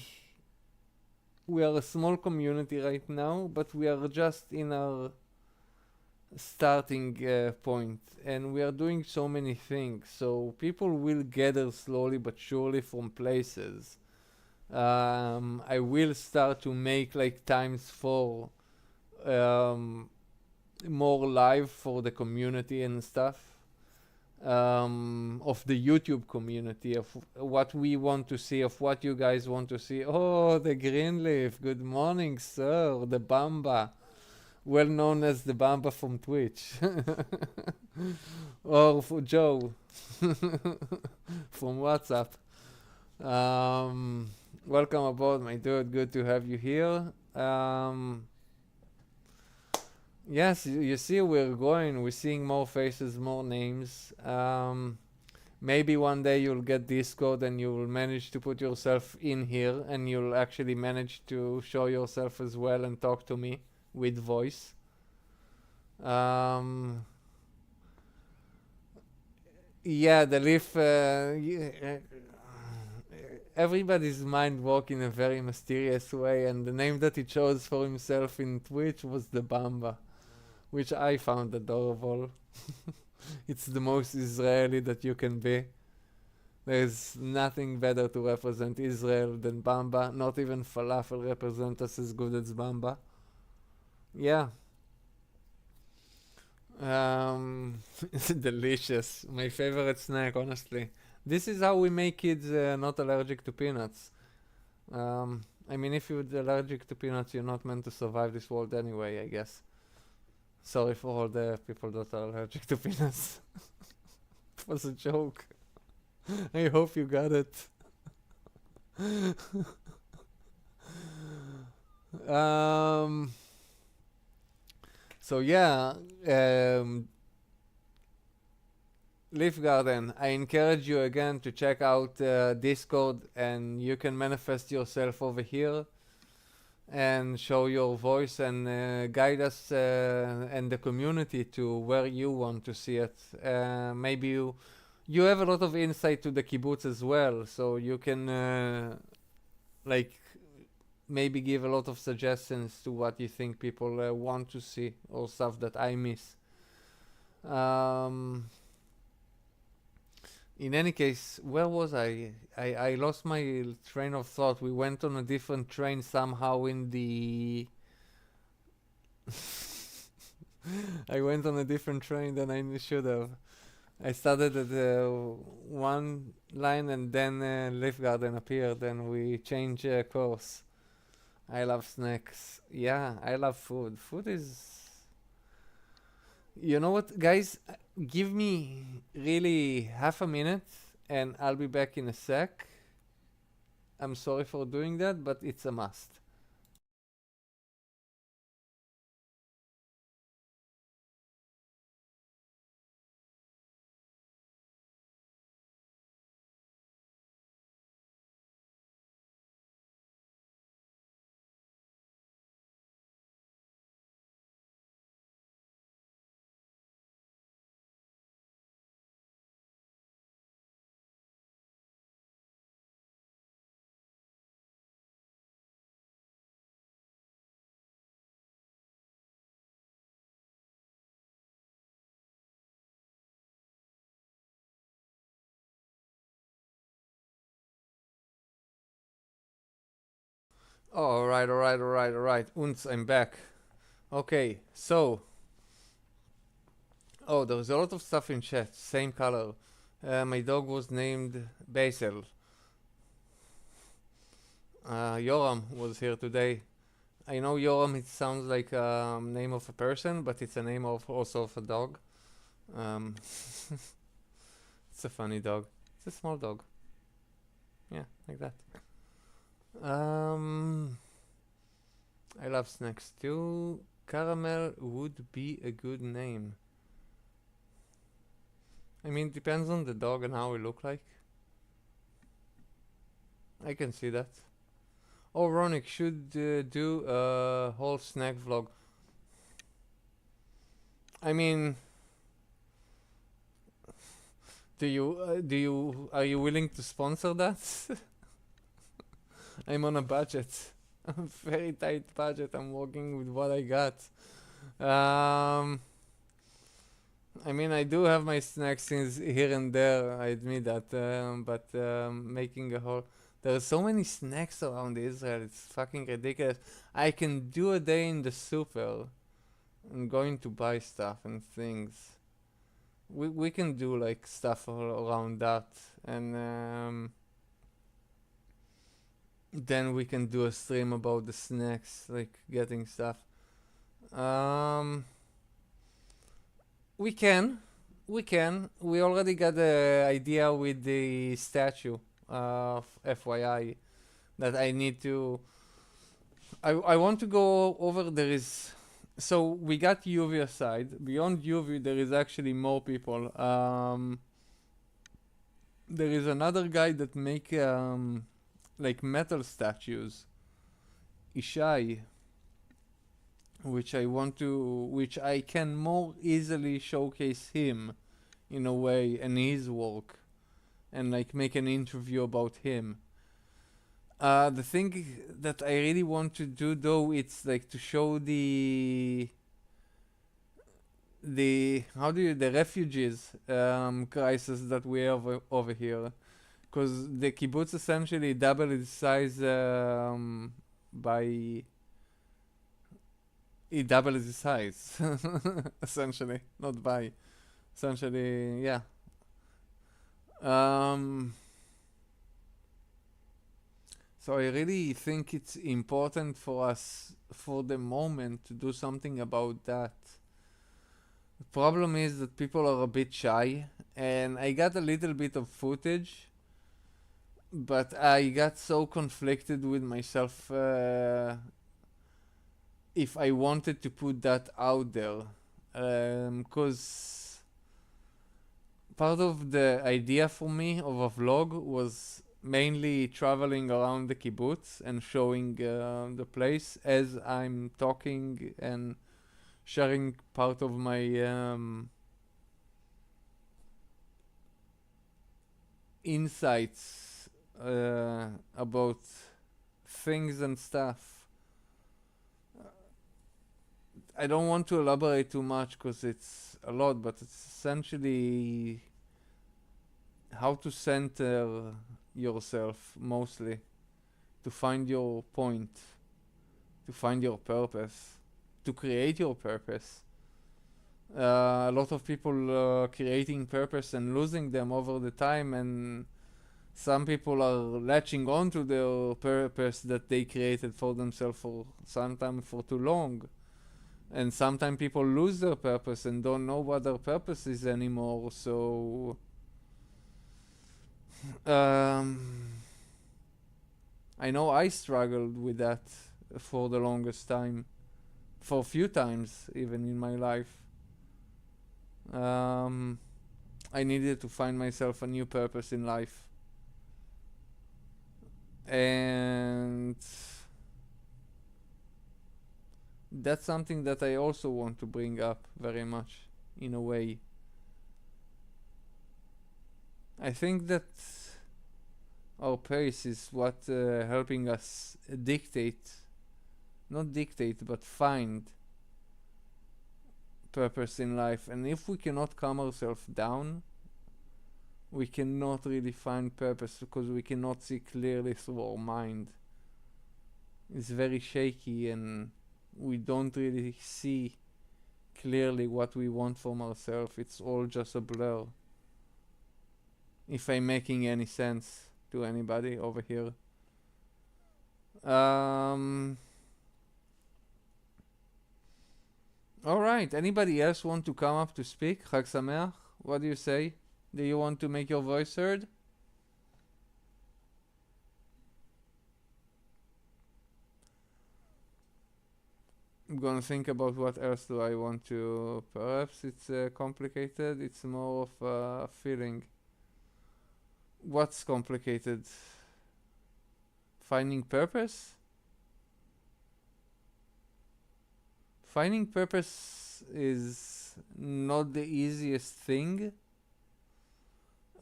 are a small community right now, but we are just in our starting point, and we are doing so many things. So people will gather slowly but surely from places. I will start to make like times 4 more live for the community and stuff, of the YouTube community, of what we want to see, of what you guys want to see. Oh, the Greenleaf, good morning, sir. The Bamba, well known as the Bamba from Twitch. Or for Joe from WhatsApp. Welcome aboard, my dude. Good to have you here. Yes, you see, we're seeing more faces, more names. Maybe one day you'll get Discord and you'll manage to put yourself in here and you'll actually manage to show yourself as well and talk to me with voice. Yeah, the leaf. Everybody's mind work in a very mysterious way, and the name that he chose for himself in Twitch was the Bamba, which I found adorable. It's the most Israeli that you can be. There's nothing better to represent Israel than Bamba. Not even falafel represents us as good as Bamba. Yeah. It's delicious. My favorite snack, honestly. This is how we make kids not allergic to peanuts. I mean, if you're allergic to peanuts, you're not meant to survive this world anyway, I guess. Sorry for all the people that are allergic to peanuts. was a joke. I hope you got it. um, so yeah, um, Leaf Garden, I encourage you again to check out Discord, and you can manifest yourself over here and show your voice and guide us and the community to where you want to see it. Maybe you have a lot of insight to the kibbutz as well, so you can like maybe give a lot of suggestions to what you think people want to see or stuff that I miss. In any case, where was I? I lost my train of thought. We went on a different train somehow in the... I went on a different train than I should have. I started at one line and then Leaf Garden appeared and we changed course. I love snacks. Yeah, I love food. Food is... You know what, guys? Give me really half a minute and I'll be back in a sec. I'm sorry for doing that, but it's a must. Oh, alright. Unz, I'm back. Okay, so... Oh, there's a lot of stuff in chat. Same color. My dog was named Basil. Yoram was here today. I know Yoram, it sounds like a name of a person, but it's a name of also of a dog. Um, it's a funny dog. It's a small dog. Yeah, like that. I love snacks too. Caramel would be a good name. I mean, depends on the dog and how it look like. I can see that. Oh, Ronek should do a whole snack vlog. I mean, are you willing to sponsor that? I'm on a budget. A very tight budget. I'm working with what I got. I mean, I do have my snacks here and there. I admit that, but making a whole... There are so many snacks around Israel. It's fucking ridiculous. I can do a day in the super and going to buy stuff and things. We can do like stuff all around that, and then we can do a stream about the snacks, like getting stuff. We can. We already got the idea with the statue of FYI that I need to... I want to go over. There is... So we got UV aside. Beyond UV, there is actually more people. There is another guy that make like metal statues. Ishai, which I can more easily showcase him in a way and his work and like make an interview about him. The thing that I really want to do though, it's like to show the the refugees crisis that we have over here, because the kibbutz essentially doubled its size by... It doubled its size essentially, not by... Essentially, yeah. So I really think it's important for us for the moment to do something about that. The problem is that people are a bit shy, and I got a little bit of footage, but I got so conflicted with myself if I wanted to put that out there. Because part of the idea for me of a vlog was mainly traveling around the kibbutz and showing the place as I'm talking and sharing part of my insights about things and stuff. I don't want to elaborate too much because it's a lot, but it's essentially how to center yourself mostly, to find your point, to find your purpose, to create your purpose. A lot of people creating purpose and losing them over the time, and some people are latching on to their purpose that they created for themselves for sometimes for too long. And sometimes people lose their purpose and don't know what their purpose is anymore. So I know I struggled with that for the longest time, for a few times even in my life. I needed to find myself a new purpose in life, and that's something that I also want to bring up very much in a way. I think that our pace is what helping us dictate, not dictate, but find purpose in life. And if we cannot calm ourselves down, we cannot really find purpose because we cannot see clearly through our mind. It's very shaky and we don't really see clearly what we want from ourselves. It's all just a blur. If I'm making any sense to anybody over here. Alright, anybody else want to come up to speak? Chag Sameach? What do you say? Do you want to make your voice heard? I'm gonna think about what else do I want to. Perhaps it's complicated. It's more of a feeling. What's complicated? Finding purpose? Finding purpose is not the easiest thing,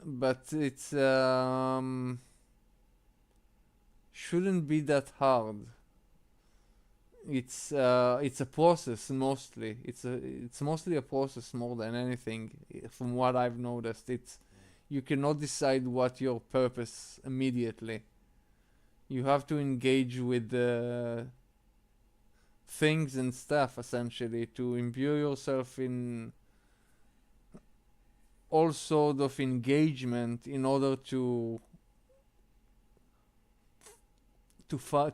but it's shouldn't be that hard. It's a process mostly. It's mostly a process more than anything. From what I've noticed, you cannot decide what your purpose immediately. You have to engage with the things and stuff essentially to imbue yourself in all sort of engagement in order to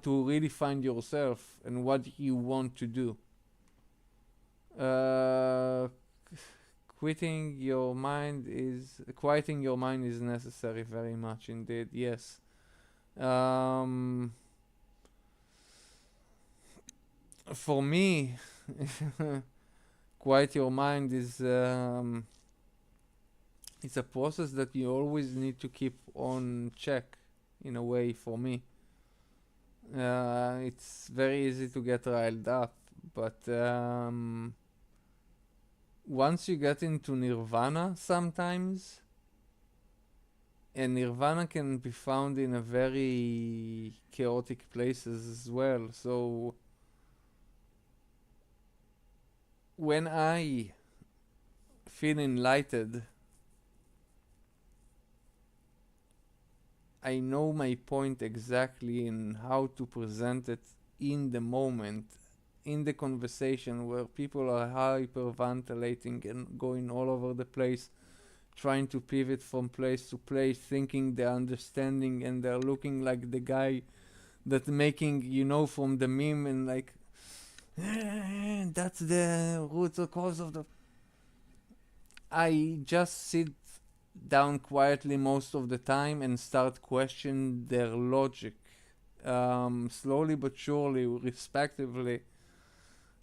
really find yourself and what you want to do. Quieting your mind is necessary, very much indeed. Yes. For me, quiet your mind is it's a process that you always need to keep on check. In a way, for me, it's very easy to get riled up, but once you get into nirvana sometimes, and nirvana can be found in a very chaotic places as well. So when I feel enlightened, I know my point exactly in how to present it in the moment, in the conversation where people are hyperventilating and going all over the place, trying to pivot from place to place, thinking they're understanding and they're looking like the guy that making, from the meme and like, that's the root cause of the... I just sit down quietly most of the time and start questioning their logic, slowly but surely, respectively.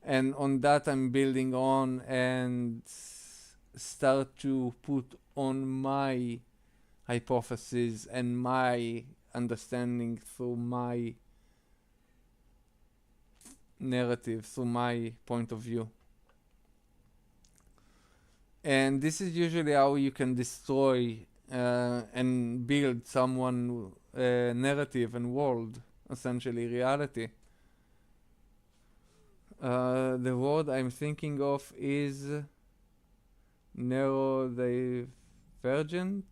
And on that, I'm building on and start to put on my hypothesis and my understanding through my narrative, through my point of view. And this is usually how you can destroy and build someone narrative and world, essentially reality. The word I'm thinking of is neurodivergent.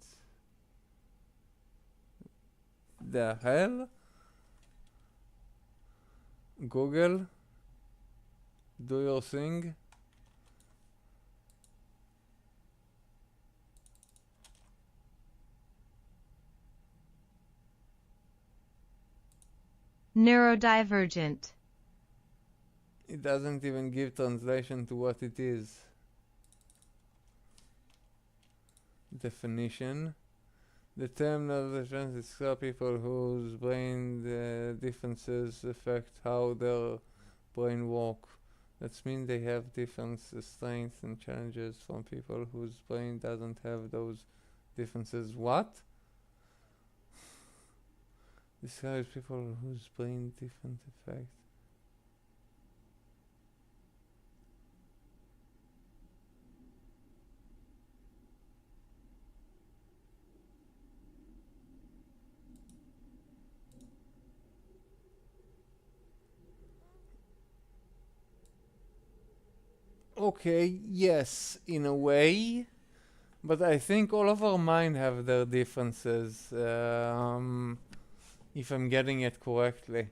The hell? Google, do your thing. Neurodivergent. It doesn't even give translation to what it is. Definition. The term neurodivergent describes people whose brain differences affect how their brain work. That means they have different strengths and challenges from people whose brain doesn't have those differences. What? Describes people whose brain different effects. Okay, yes, in a way, but I think all of our mind have their differences. If I'm getting it correctly.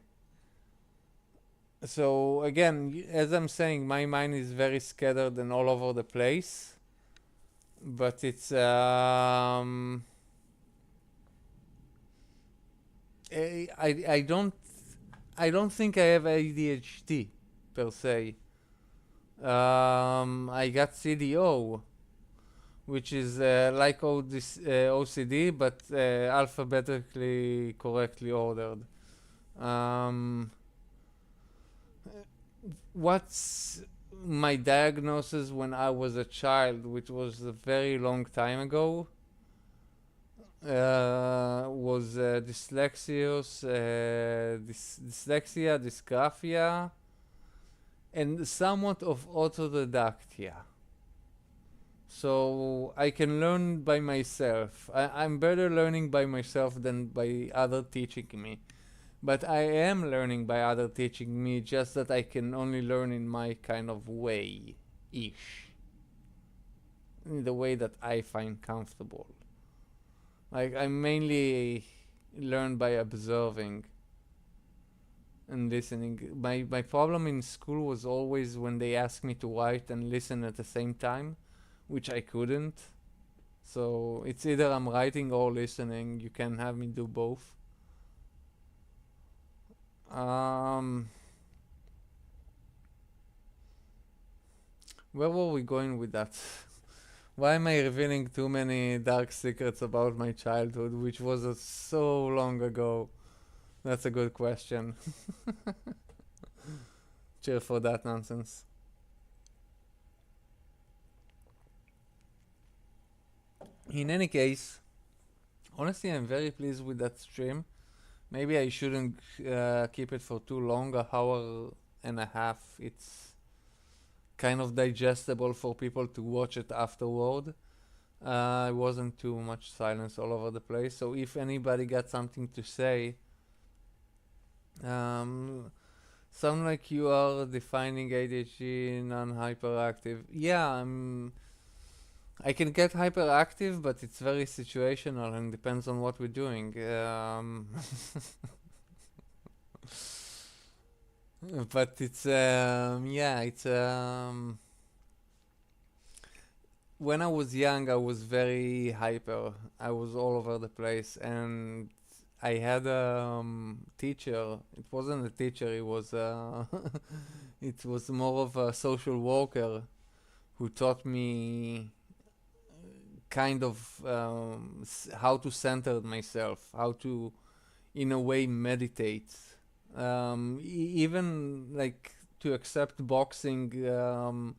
So again, as I'm saying, my mind is very scattered and all over the place, but it's I don't think I have ADHD per se. I got CDO, which is like OCD, but alphabetically correctly ordered. What's my diagnosis when I was a child, which was a very long time ago, was dyslexia, dysgraphia, and somewhat of autodidactia. So I can learn by myself. I'm better learning by myself than by other teaching me. But I am learning by other teaching me, just that I can only learn in my kind of way-ish. In the way that I find comfortable. Like, I mainly learn by observing and listening. My problem in school was always when they asked me to write and listen at the same time, which I couldn't. So it's either I'm writing or listening. You can have me do both. Where were we going with that? Why am I revealing too many dark secrets about my childhood, which was so long ago? That's a good question. Cheers for that nonsense. In any case, honestly, I'm very pleased with that stream. Maybe I shouldn't keep it for too long, a hour and a half. It's kind of digestible for people to watch it afterward. It wasn't too much silence all over the place. So if anybody got something to say, sound like you are defining ADHD non-hyperactive. Yeah, I can get hyperactive, but it's very situational and depends on what we're doing. But it's yeah, it's when I was young, I was very hyper. I was all over the place, and I had a teacher. It wasn't a teacher. It was it was more of a social worker who taught me kind of how to center myself, how to, in a way, meditate. Even like to accept boxing,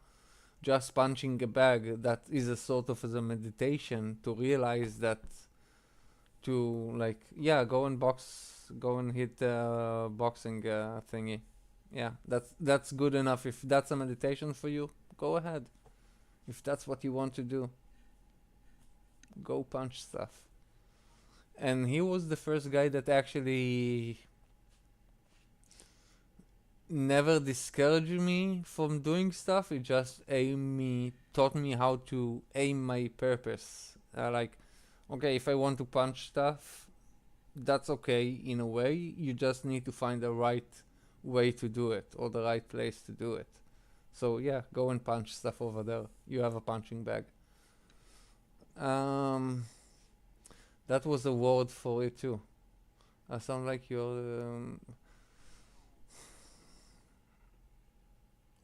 just punching a bag, that is a sort of as a meditation to realize that to like, yeah, go and box, go and hit the boxing thingy. Yeah, that's good enough. If that's a meditation for you, go ahead. If that's what you want to do, go punch stuff. And he was the first guy that actually never discouraged me from doing stuff. It just taught me how to aim my purpose. Like, okay, if I want to punch stuff, that's okay in a way. You just need to find the right way to do it, or the right place to do it. So yeah, go and punch stuff over there. You have a punching bag. That was a word for it too. I sound like you're...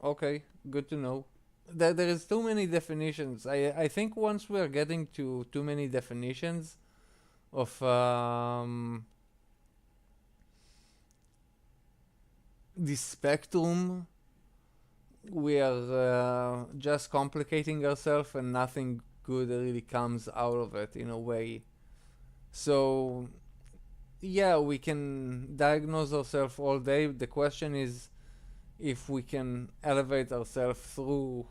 Okay, good to know. There is too many definitions. I think once we are getting to too many definitions of the spectrum, we are just complicating ourselves and nothing good really comes out of it in a way. So yeah, we can diagnose ourselves all day. The question is if we can elevate ourselves through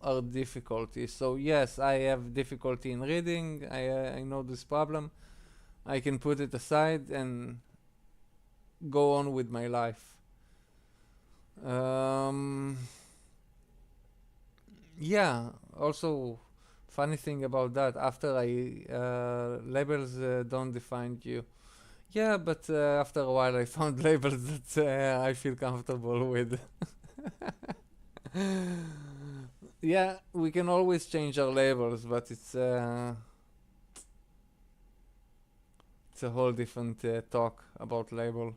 our difficulties. So yes, I have difficulty in reading. I know this problem. I can put it aside and go on with my life. Yeah, also funny thing about that, after I labels don't define you. Yeah, but after a while I found labels that I feel comfortable with. Yeah, we can always change our labels, but it's a whole different talk about label.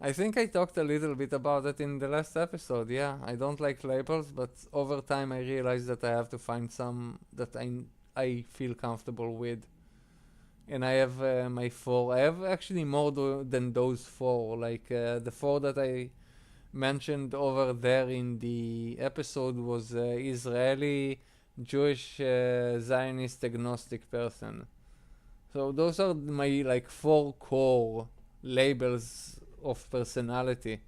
I think I talked a little bit about it in the last episode. Yeah, I don't like labels, but over time I realized that I have to find some that I feel comfortable with. And I have my 4. I have actually more than those 4. Like the 4 that I mentioned over there in the episode was Israeli, Jewish, Zionist, agnostic person. So those are my like 4 core labels of personality.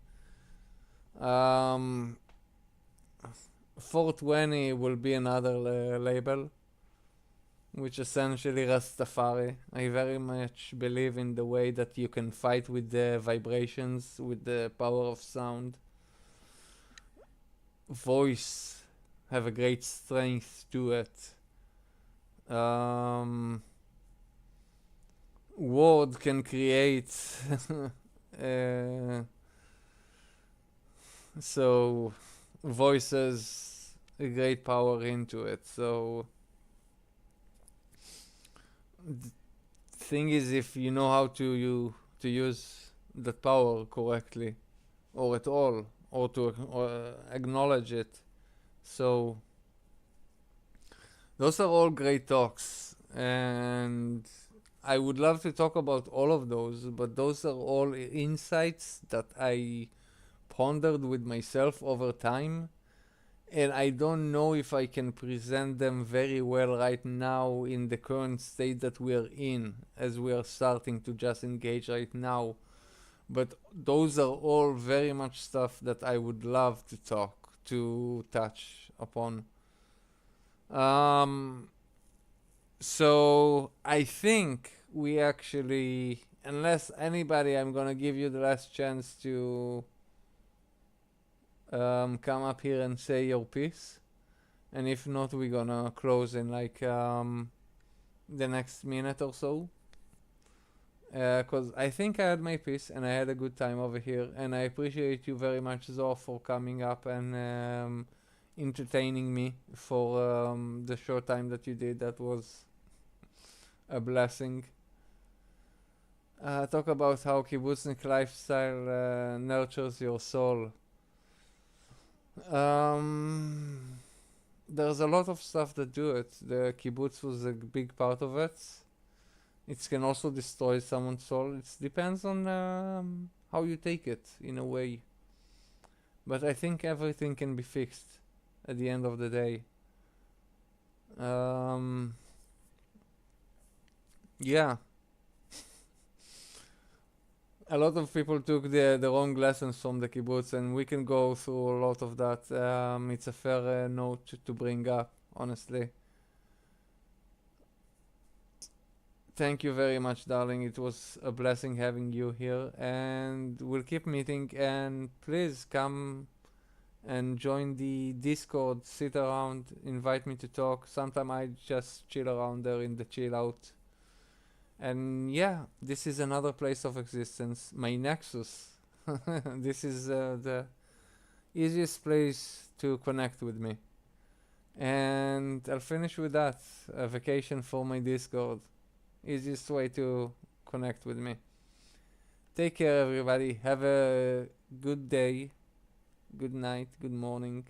420 will be another label, which essentially Rastafari. I very much believe in the way that you can fight with the vibrations, with the power of sound. Voice have a great strength to it. Word can create so voices a great power into it. So the thing is, if you know how to use that power correctly, or at all, or to acknowledge it. So those are all great talks, and I would love to talk about all of those, but those are all insights that I pondered with myself over time, and I don't know if I can present them very well right now in the current state that we are in, as we are starting to just engage right now. But those are all very much stuff that I would love to touch upon. So I think we actually, unless anybody, I'm gonna give you the last chance to come up here and say your piece, and if not, we're gonna close in like the next minute or so. Because I think I had my piece and I had a good time over here, and I appreciate you very much, Zoe, for coming up and entertaining me for the short time that you did. That was a blessing. Talk about how kibbutznik lifestyle nurtures your soul. The there's a lot of stuff that do it. The kibbutz was a big part of it. It can also destroy someone's soul. It depends on how you take it, in a way. But I think everything can be fixed at the end of the day. Yeah. A lot of people took the wrong lessons from the kibbutz, and we can go through a lot of that. It's a fair note to bring up, honestly. Thank you very much, darling. It was a blessing having you here, and we'll keep meeting. And please come and join the Discord. Sit around, invite me to talk. Sometime I just chill around there in the chill out. And yeah, this is another place of existence, my nexus. This is the easiest place to connect with me. And I'll finish with that. A vacation for my Discord. Easiest way to connect with me. Take care, everybody. Have a good day, good night, good morning,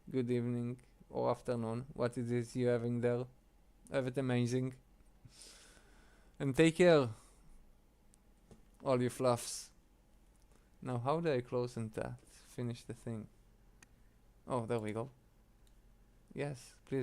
good evening, or afternoon. What it is you having there. Have it amazing. And take care, all you fluffs. Now, how do I close and that? Finish the thing. Oh, there we go. Yes, please.